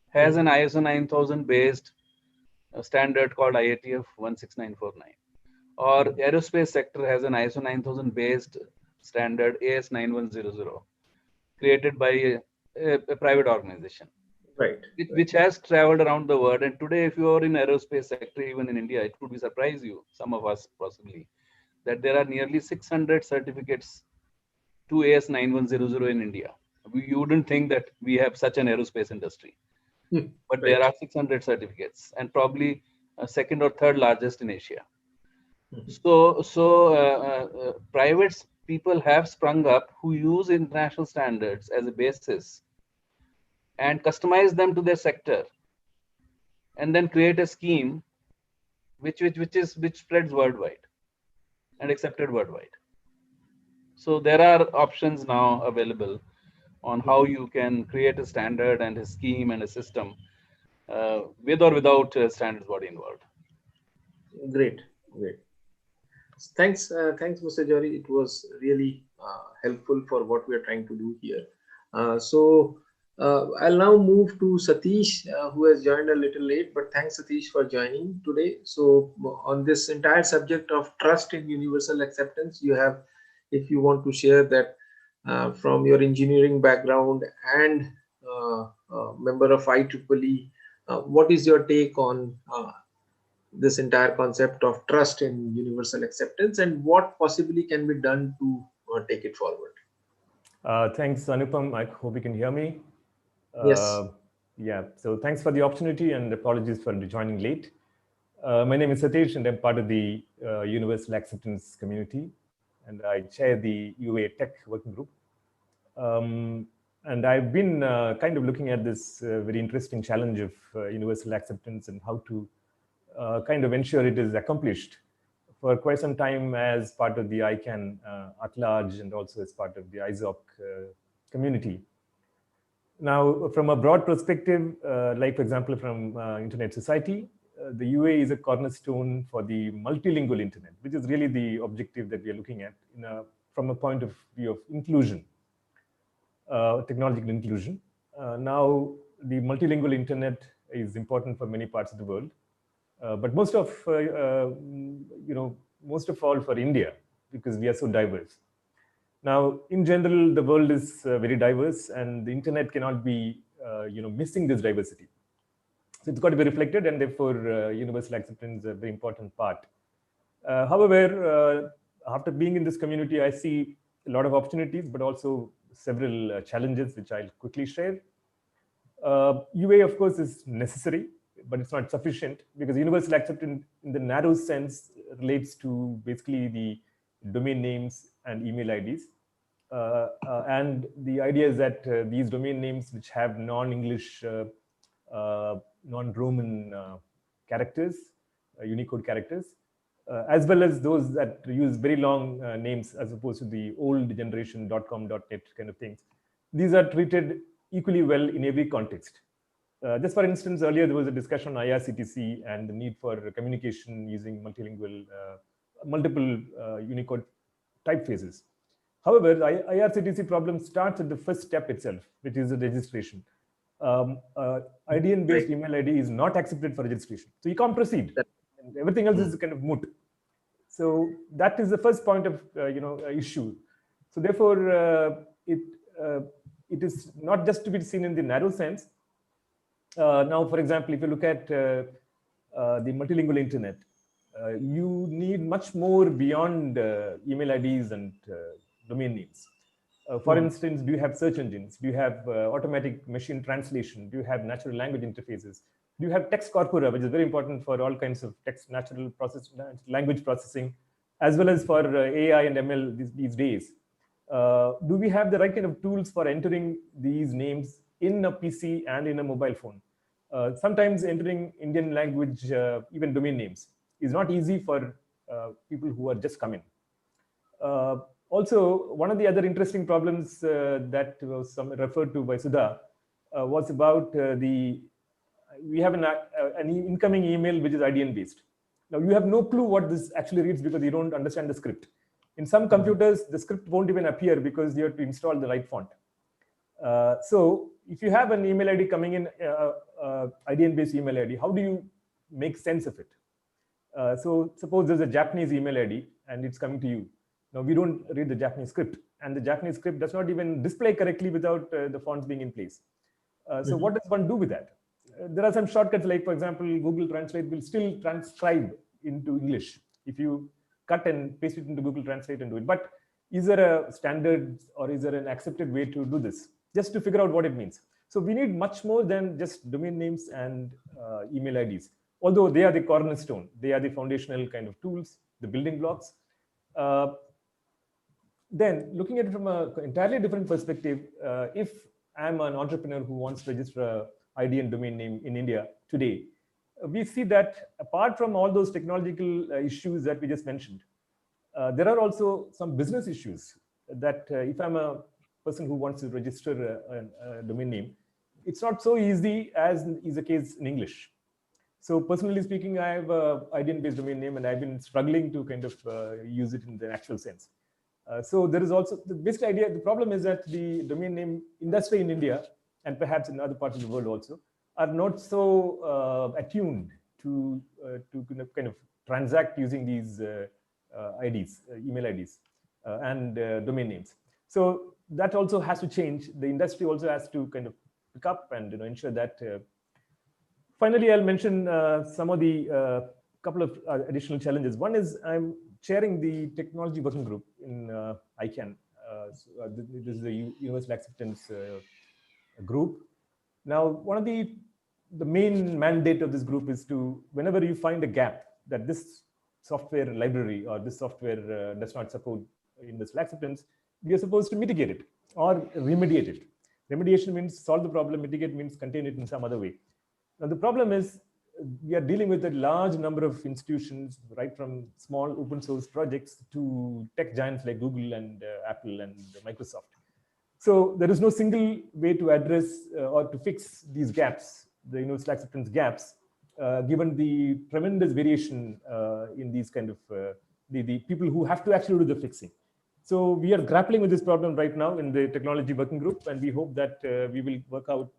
has an ISO 9000 based standard called IATF 16949. Or aerospace sector has an ISO 9000 based standard AS 9100. Created by a private organization, right? Which has traveled around the world. And today, if you are in aerospace sector, even in India, it would be surprise you, some of us possibly, that there are nearly 600 certificates to AS 9100 in India. You wouldn't think that we have such an aerospace industry, but there are 600 certificates, and probably second or third largest in Asia. So private people have sprung up who use international standards as a basis and customize them to their sector, and then create a scheme which spreads worldwide and accepted worldwide. So there are options now available on how you can create a standard and a scheme and a system with or without a standards body involved. Great. Thanks, Mr. Jory. It was really helpful for what we are trying to do here. So I'll now move to Satish, who has joined a little late, but thanks Satish for joining today. So on this entire subject of trust in universal acceptance, you have, if you want to share that from your engineering background and member of IEEE, what is your take on this entire concept of trust in universal acceptance, and what possibly can be done to take it forward? Thanks, Anupam. I hope you can hear me. Yes. Yeah, so thanks for the opportunity and apologies for joining late. My name is Satish and I'm part of the Universal Acceptance community, and I chair the UA Tech Working Group. And I've been kind of looking at this very interesting challenge of universal acceptance and how to kind of ensure it is accomplished for quite some time as part of the ICANN at large and also as part of the ISOC community. Now, from a broad perspective, like for example, from Internet Society, the UA is a cornerstone for the multilingual internet, which is really the objective that we are looking at from a point of view of inclusion, technological inclusion. Now, the multilingual internet is important for many parts of the world, but most of all for India, because we are so diverse. Now, in general, the world is very diverse, and the internet cannot be, missing this diversity. So it's got to be reflected, and therefore, universal acceptance is a very important part. However, after being in this community, I see a lot of opportunities, but also several challenges, which I'll quickly share. UA, of course, is necessary, but it's not sufficient, because universal acceptance in the narrow sense relates to basically the domain names and email IDs. And the idea is that these domain names which have non-English, non-Roman characters, Unicode characters, as well as those that use very long names as opposed to the old generation .com, .net kind of things. These are treated equally well in every context. Just for instance, earlier there was a discussion on IRCTC and the need for communication using multilingual, multiple Unicode typefaces. However, the IRCTC problem starts at the first step itself, which is the registration. IDN-based email ID is not accepted for registration, so you can't proceed. And everything else is kind of moot. So that is the first point of issue. So therefore, it is not just to be seen in the narrow sense. Now, for example, if you look at the multilingual internet, you need much more beyond email IDs and domain names. For instance, do you have search engines? Do you have automatic machine translation? Do you have natural language interfaces? Do you have text corpora, which is very important for all kinds of text, natural language processing, as well as for AI and ML these days? Do we have the right kind of tools for entering these names in a PC and in a mobile phone? Sometimes entering Indian language, even domain names, is not easy for people who are just coming. Also, one of the other interesting problems that was referred to by Sudha was about we have an incoming email which is IDN based. Now you have no clue what this actually reads because you don't understand the script. In some computers, the script won't even appear because you have to install the right font. So if you have an email ID coming in, IDN based email ID, how do you make sense of it? So suppose there's a Japanese email ID and it's coming to you. Now we don't read the Japanese script, and the Japanese script does not even display correctly without the fonts being in place. So what does one do with that? There are some shortcuts, like for example, Google Translate will still transcribe into English if you cut and paste it into Google Translate and do it. But is there a standard or is there an accepted way to do this? Just to figure out what it means. So we need much more than just domain names and email IDs. Although they are the cornerstone, they are the foundational kind of tools, the building blocks. Then looking at it from an entirely different perspective, if I'm an entrepreneur who wants to register an ID and domain name in India today, we see that apart from all those technological issues that we just mentioned, there are also some business issues that if I'm a person who wants to register a domain name, it's not so easy as is the case in English. So personally speaking, I have an IDN-based domain name and I've been struggling to kind of use it in the actual sense. So there is also the basic idea. The problem is that the domain name industry in India and perhaps in other parts of the world also, are not so attuned to kind of transact using these IDs, email IDs, and domain names. So that also has to change. The industry also has to kind of pick up and ensure that. Finally, I'll mention some of the couple of additional challenges. One is I'm chairing the technology working group in ICANN. This is a universal acceptance group. Now, one of the main mandate of this group is to, whenever you find a gap that this software library or this software does not support universal acceptance, we are supposed to mitigate it or remediate it. Remediation means solve the problem, mitigate means contain it in some other way. Now, the problem is we are dealing with a large number of institutions, right from small open source projects to tech giants like Google and Apple and Microsoft. So there is no single way to address or to fix these gaps, the universal acceptance gaps, given the tremendous variation in these kind of the people who have to actually do the fixing. So we are grappling with this problem right now in the technology working group, and we hope that we will work out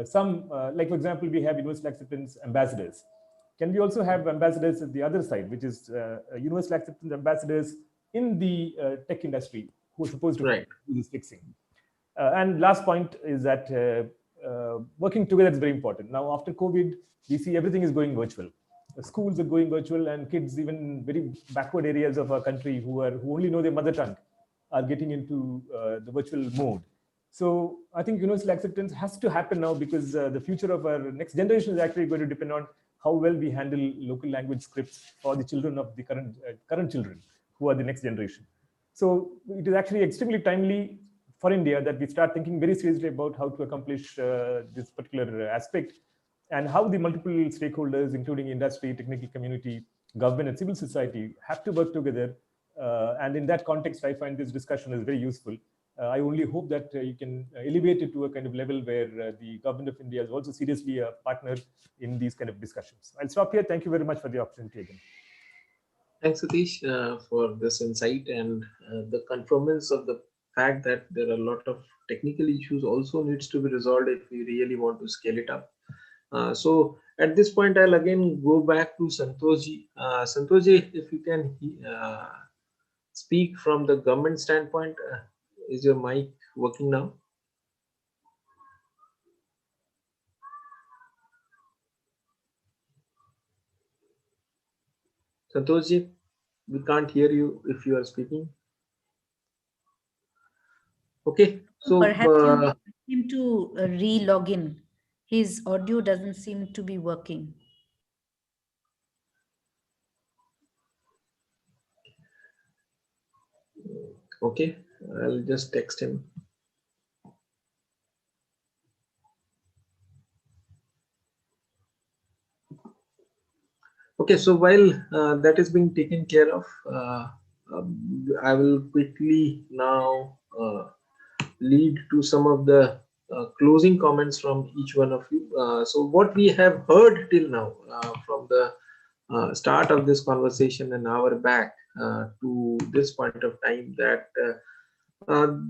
some, like for example, we have universal acceptance ambassadors. Can we also have ambassadors at the other side, which is universal acceptance ambassadors in the tech industry who are supposed to do this fixing? And last point is that working together is very important. Now, after COVID, we see everything is going virtual. Schools are going virtual, and kids, even in very backward areas of our country who only know their mother tongue, are getting into the virtual mode. So I think universal acceptance has to happen now, because the future of our next generation is actually going to depend on how well we handle local language scripts for the children of the current children who are the next generation. So it is actually extremely timely for India that we start thinking very seriously about how to accomplish this particular aspect, and how the multiple stakeholders, including industry, technical community, government, and civil society, have to work together. And in that context, I find this discussion is very useful. I only hope that you can elevate it to a kind of level where the government of India is also seriously a partner in these kind of discussions. I'll stop here. Thank you very much for the opportunity again. Thanks, Satish, for this insight and the confirmance of the fact that there are a lot of technical issues also needs to be resolved if we really want to scale it up. So at this point, I'll again go back to Santoshji. Santoshji, if you can speak from the government standpoint, is your mic working now? Santoshji, we can't hear you if you are speaking. Okay, so perhaps you need him to re-log in. His audio doesn't seem to be working. Okay, I'll just text him. Okay, so while that is being taken care of, I will quickly now lead to some of the closing comments from each one of you. So what we have heard till now from the start of this conversation an hour back to this point of time, that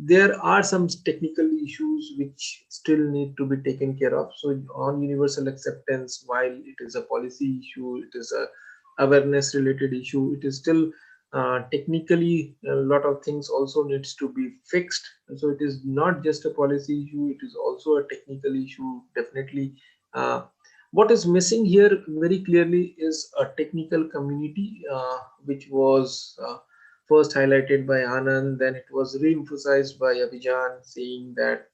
there are some technical issues which still need to be taken care of. So on universal acceptance, while it is a policy issue, it is a awareness related issue, it is still technically a lot of things also needs to be fixed. So it is not just a policy issue, it is also a technical issue. Definitely what is missing here very clearly is a technical community, which was first highlighted by Anand, then it was re-emphasized by Abhijan, saying that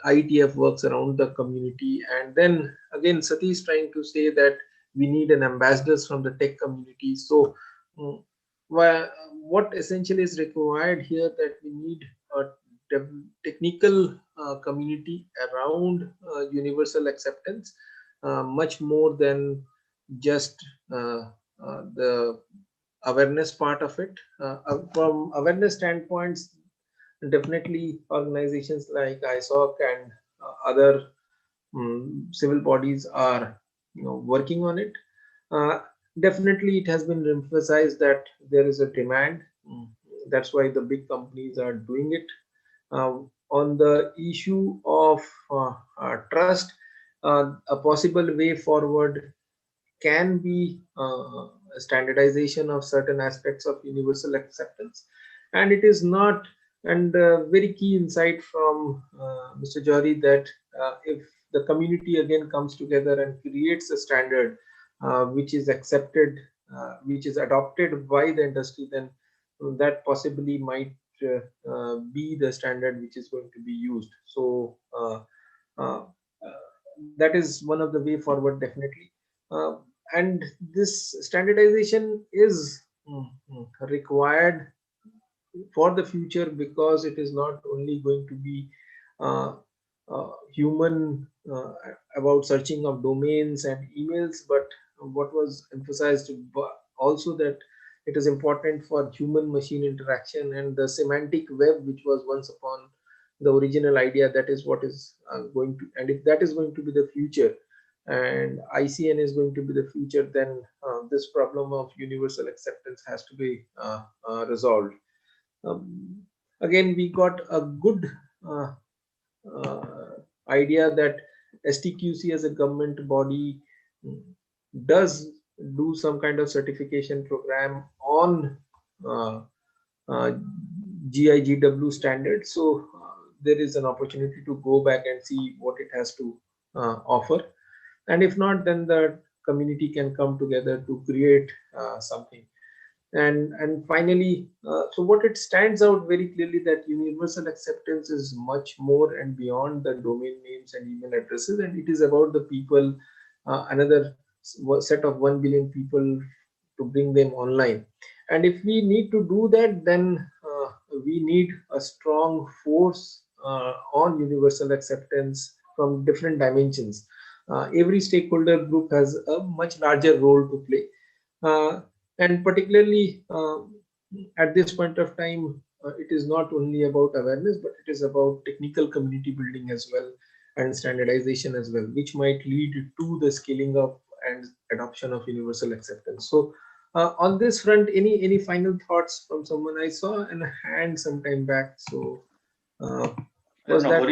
IETF works around the community, and then again Satish trying to say that we need an ambassadors from the tech community. So what essentially is required here, that we need a technical community around universal acceptance, much more than just the awareness part of it. From awareness standpoints, definitely organizations like ISOC and other civil bodies are working on it. Definitely it has been emphasized that there is a demand. That's why the big companies are doing it. on the issue of trust, a possible way forward can be standardization of certain aspects of universal acceptance. And it is not, and very key insight from Mr. Johari, that if the community again comes together and creates a standard which is accepted, which is adopted by the industry, then that possibly might be the standard which is going to be used. So uh, that is one of the way forward, definitely. And this standardization is required for the future, because it is not only going to be human about searching of domains and emails, but what was emphasized also, that it is important for human machine interaction and the semantic web, which was once upon the original idea. That is what is going to, and if that is going to be the future and ICN is going to be the future, then this problem of universal acceptance has to be resolved. Again, we got a good idea that STQC as a government body does do some kind of certification program on GIGW standards. So there is an opportunity to go back and see what it has to offer. And if not, then the community can come together to create something. And finally, so what it stands out very clearly, that universal acceptance is much more and beyond the domain names and email addresses, and it is about the people, another set of 1 billion people, to bring them online. And if we need to do that, then we need a strong force on universal acceptance from different dimensions. Every stakeholder group has a much larger role to play. And particularly at this point of time, it is not only about awareness, but it is about technical community building as well, and standardization as well, which might lead to the scaling up and adoption of universal acceptance. So on this front, any final thoughts from someone? I saw a hand some time back. So was that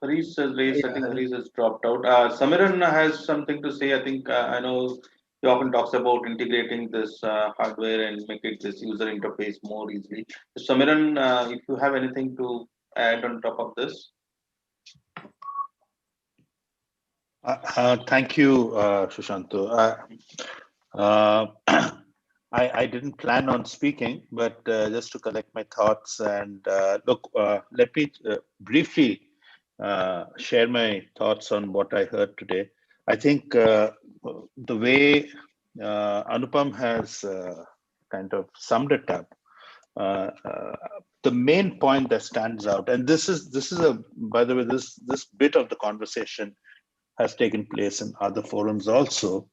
Harish has raised, Yeah, I think Harish. Harish has dropped out. Samiran has something to say. I think I know he often talks about integrating this hardware and make it this user interface more easily. So Samiran, if you have anything to add on top of this. Thank you, Shushanto. I didn't plan on speaking, but just to collect my thoughts and look, let me briefly share my thoughts on what I heard today. I think the way Anupam has kind of summed it up, the main point that stands out, and this is a, by the way, this bit of the conversation has taken place in other forums also.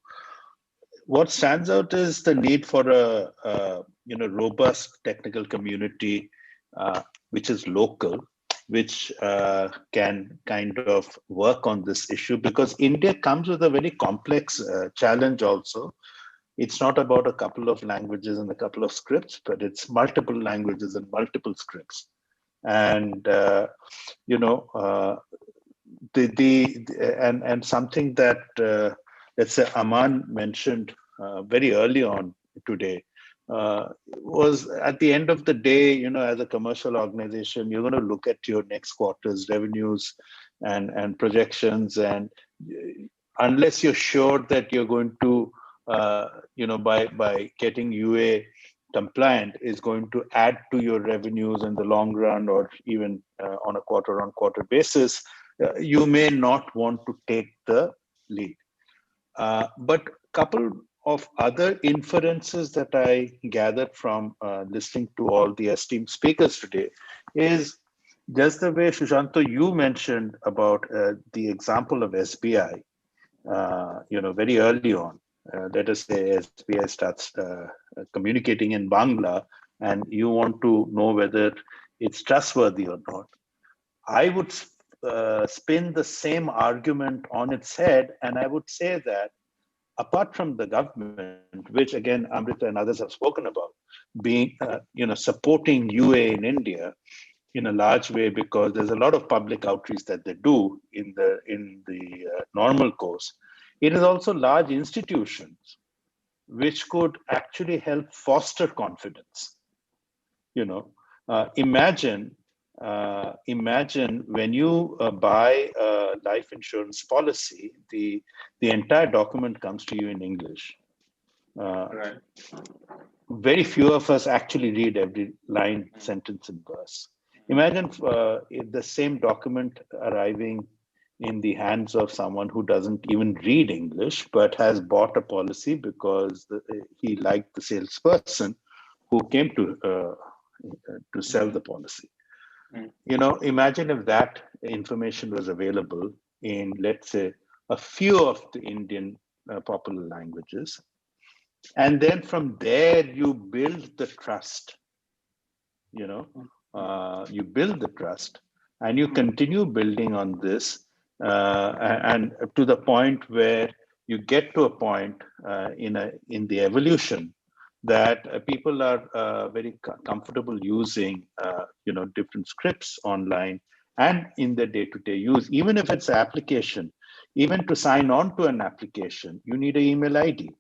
What stands out is the need for a robust technical community which is local, which can kind of work on this issue, because India comes with a very complex challenge also. It's not about a couple of languages and a couple of scripts, but it's multiple languages and multiple scripts. And and something that let's say Aman mentioned very early on today was, at the end of the day, as a commercial organization, you're going to look at your next quarter's revenues and projections, and unless you're sure that you're going to by getting UA compliant is going to add to your revenues in the long run, or even on a quarter-on-quarter basis, you may not want to take the lead. But couple of other inferences that I gathered from listening to all the esteemed speakers today is just the way, Shushanto, you mentioned about the example of SBI, very early on. Let us say SBI starts communicating in Bangla, and you want to know whether it's trustworthy or not. I would spin the same argument on its head, and I would say that apart from the government, which again Amrita and others have spoken about, being supporting UA in India, in a large way because there's a lot of public outreach that they do in the normal course. It is also large institutions which could actually help foster confidence. Imagine when you buy a life insurance policy, the entire document comes to you in English. Right. Very few of us actually read every line, sentence, and verse. Imagine the same document arriving in the hands of someone who doesn't even read English, but has bought a policy because he liked the salesperson who came to sell the policy. Imagine if that information was available in, let's say, a few of the Indian popular languages. And then from there, you build the trust, you build the trust and you continue building on this and to the point where you get to a point in the evolution that people are very comfortable using, different scripts online and in their day-to-day use. Even if it's an application, even to sign on to an application, you need an email ID.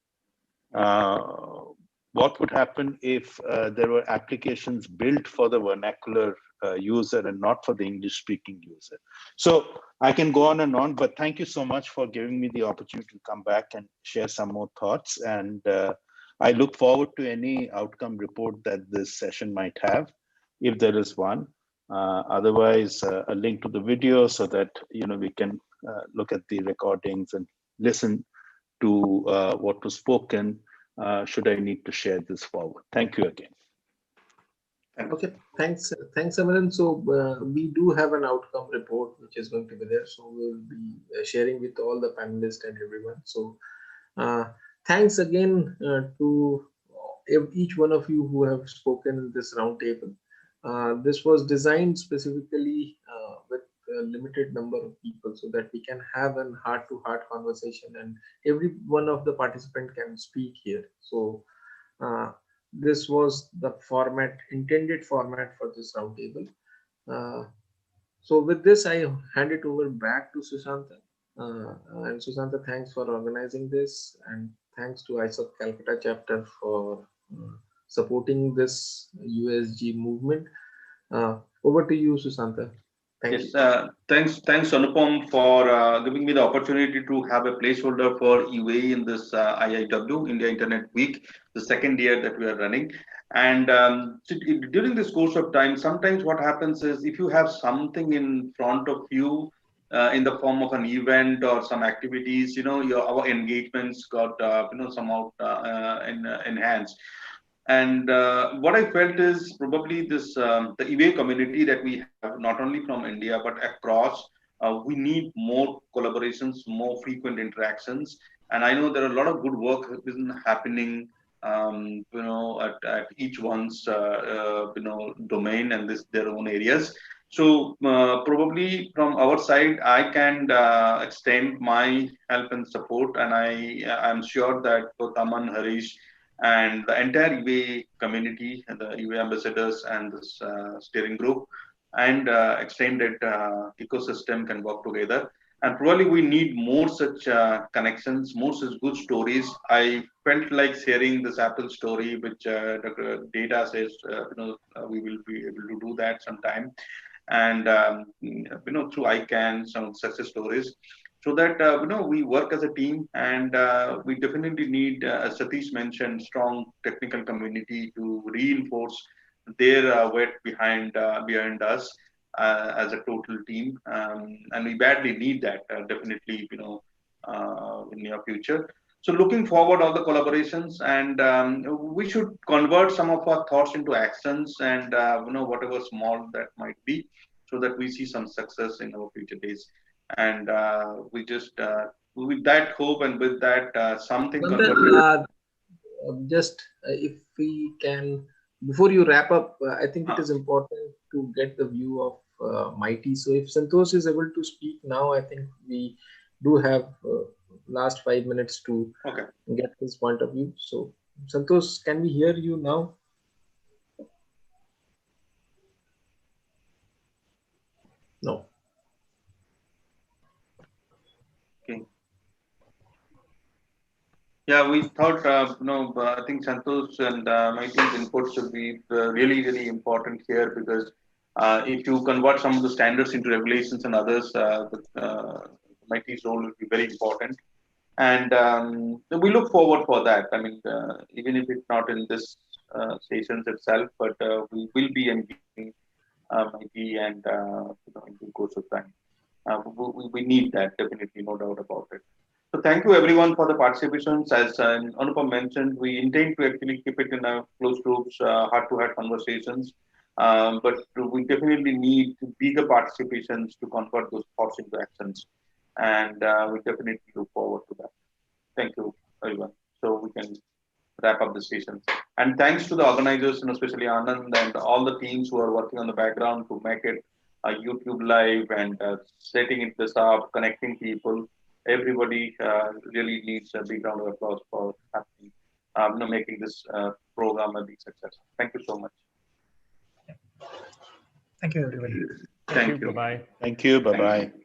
What would happen if there were applications built for the vernacular user and not for the English-speaking user? So I can go on and on, but thank you so much for giving me the opportunity to come back and share some more thoughts. And I look forward to any outcome report that this session might have, if there is one. Otherwise, a link to the video so that we can look at the recordings and listen to what was spoken, should I need to share this forward. Thank you again. Okay, thanks, Amaran. So we do have an outcome report which is going to be there. So we'll be sharing with all the panelists and everyone. So thanks again to each one of you who have spoken in this roundtable. This was designed specifically with a limited number of people so that we can have an heart-to-heart conversation and every one of the participants can speak here. So this was the intended format for this roundtable. So with this, I hand it over back to Sushanta. And Sushanta, thanks for organizing this, and thanks to ISOC Calcutta chapter for supporting this USG movement. Over to you, Sushanta. Yes, thanks Anupam for giving me the opportunity to have a placeholder for UAE in this IIW, India Internet Week, the second year that we are running. And during this course of time, sometimes what happens is if you have something in front of you in the form of an event or some activities, our engagements got somehow enhanced. And what I felt is probably this the EVA community that we have, not only from India but across, we need more collaborations, more frequent interactions. And I know there are a lot of good work happening, at each one's domain and their own areas. So probably from our side, I can extend my help and support, and I'm sure that both Aman, Harish, and the entire EVA community, the EVA ambassadors and this steering group and extended ecosystem can work together. And probably we need more such connections, more such good stories. I felt like sharing this Apple story, which Dr. Data says, we will be able to do that sometime. And, through ICANN, some success stories, so that, we work as a team. And we definitely need, as Satish mentioned, strong technical community to reinforce their weight behind us as a total team. And we badly need that, definitely, in near future. So looking forward, all the collaborations, and we should convert some of our thoughts into actions, and whatever small that might be, so that we see some success in our future days. And we just with that hope and with that something. Just if we can, before you wrap up, I think it is important to get the view of Mighty. So if Santosh is able to speak now, I think we do have last 5 minutes to get his point of view. So Santosh, can we hear you now? No. Okay. Yeah, we thought, I think Santosh and my team's input should be really, really important here, because if you convert some of the standards into regulations and others, my team's role will be very important. And we look forward for that. I mean, even if it's not in this sessions itself, but we will be engaging Mighty and in the course of time. We need that, definitely, no doubt about it. So thank you everyone for the participations. As Anupam mentioned, we intend to actually keep it in a closed groups, heart-to-heart conversations. But we definitely need bigger participations to convert those thoughts into actions. And we definitely look forward to that. Thank you, everyone. So we can wrap up the session. And thanks to the organizers, and especially Anand and all the teams who are working on the background to make it a YouTube live and setting it this up, connecting people. Everybody really needs a big round of applause for happening, making this program a big success. Thank you so much. Thank you, everybody. Thank you. Bye-bye. Thank you. Bye-bye.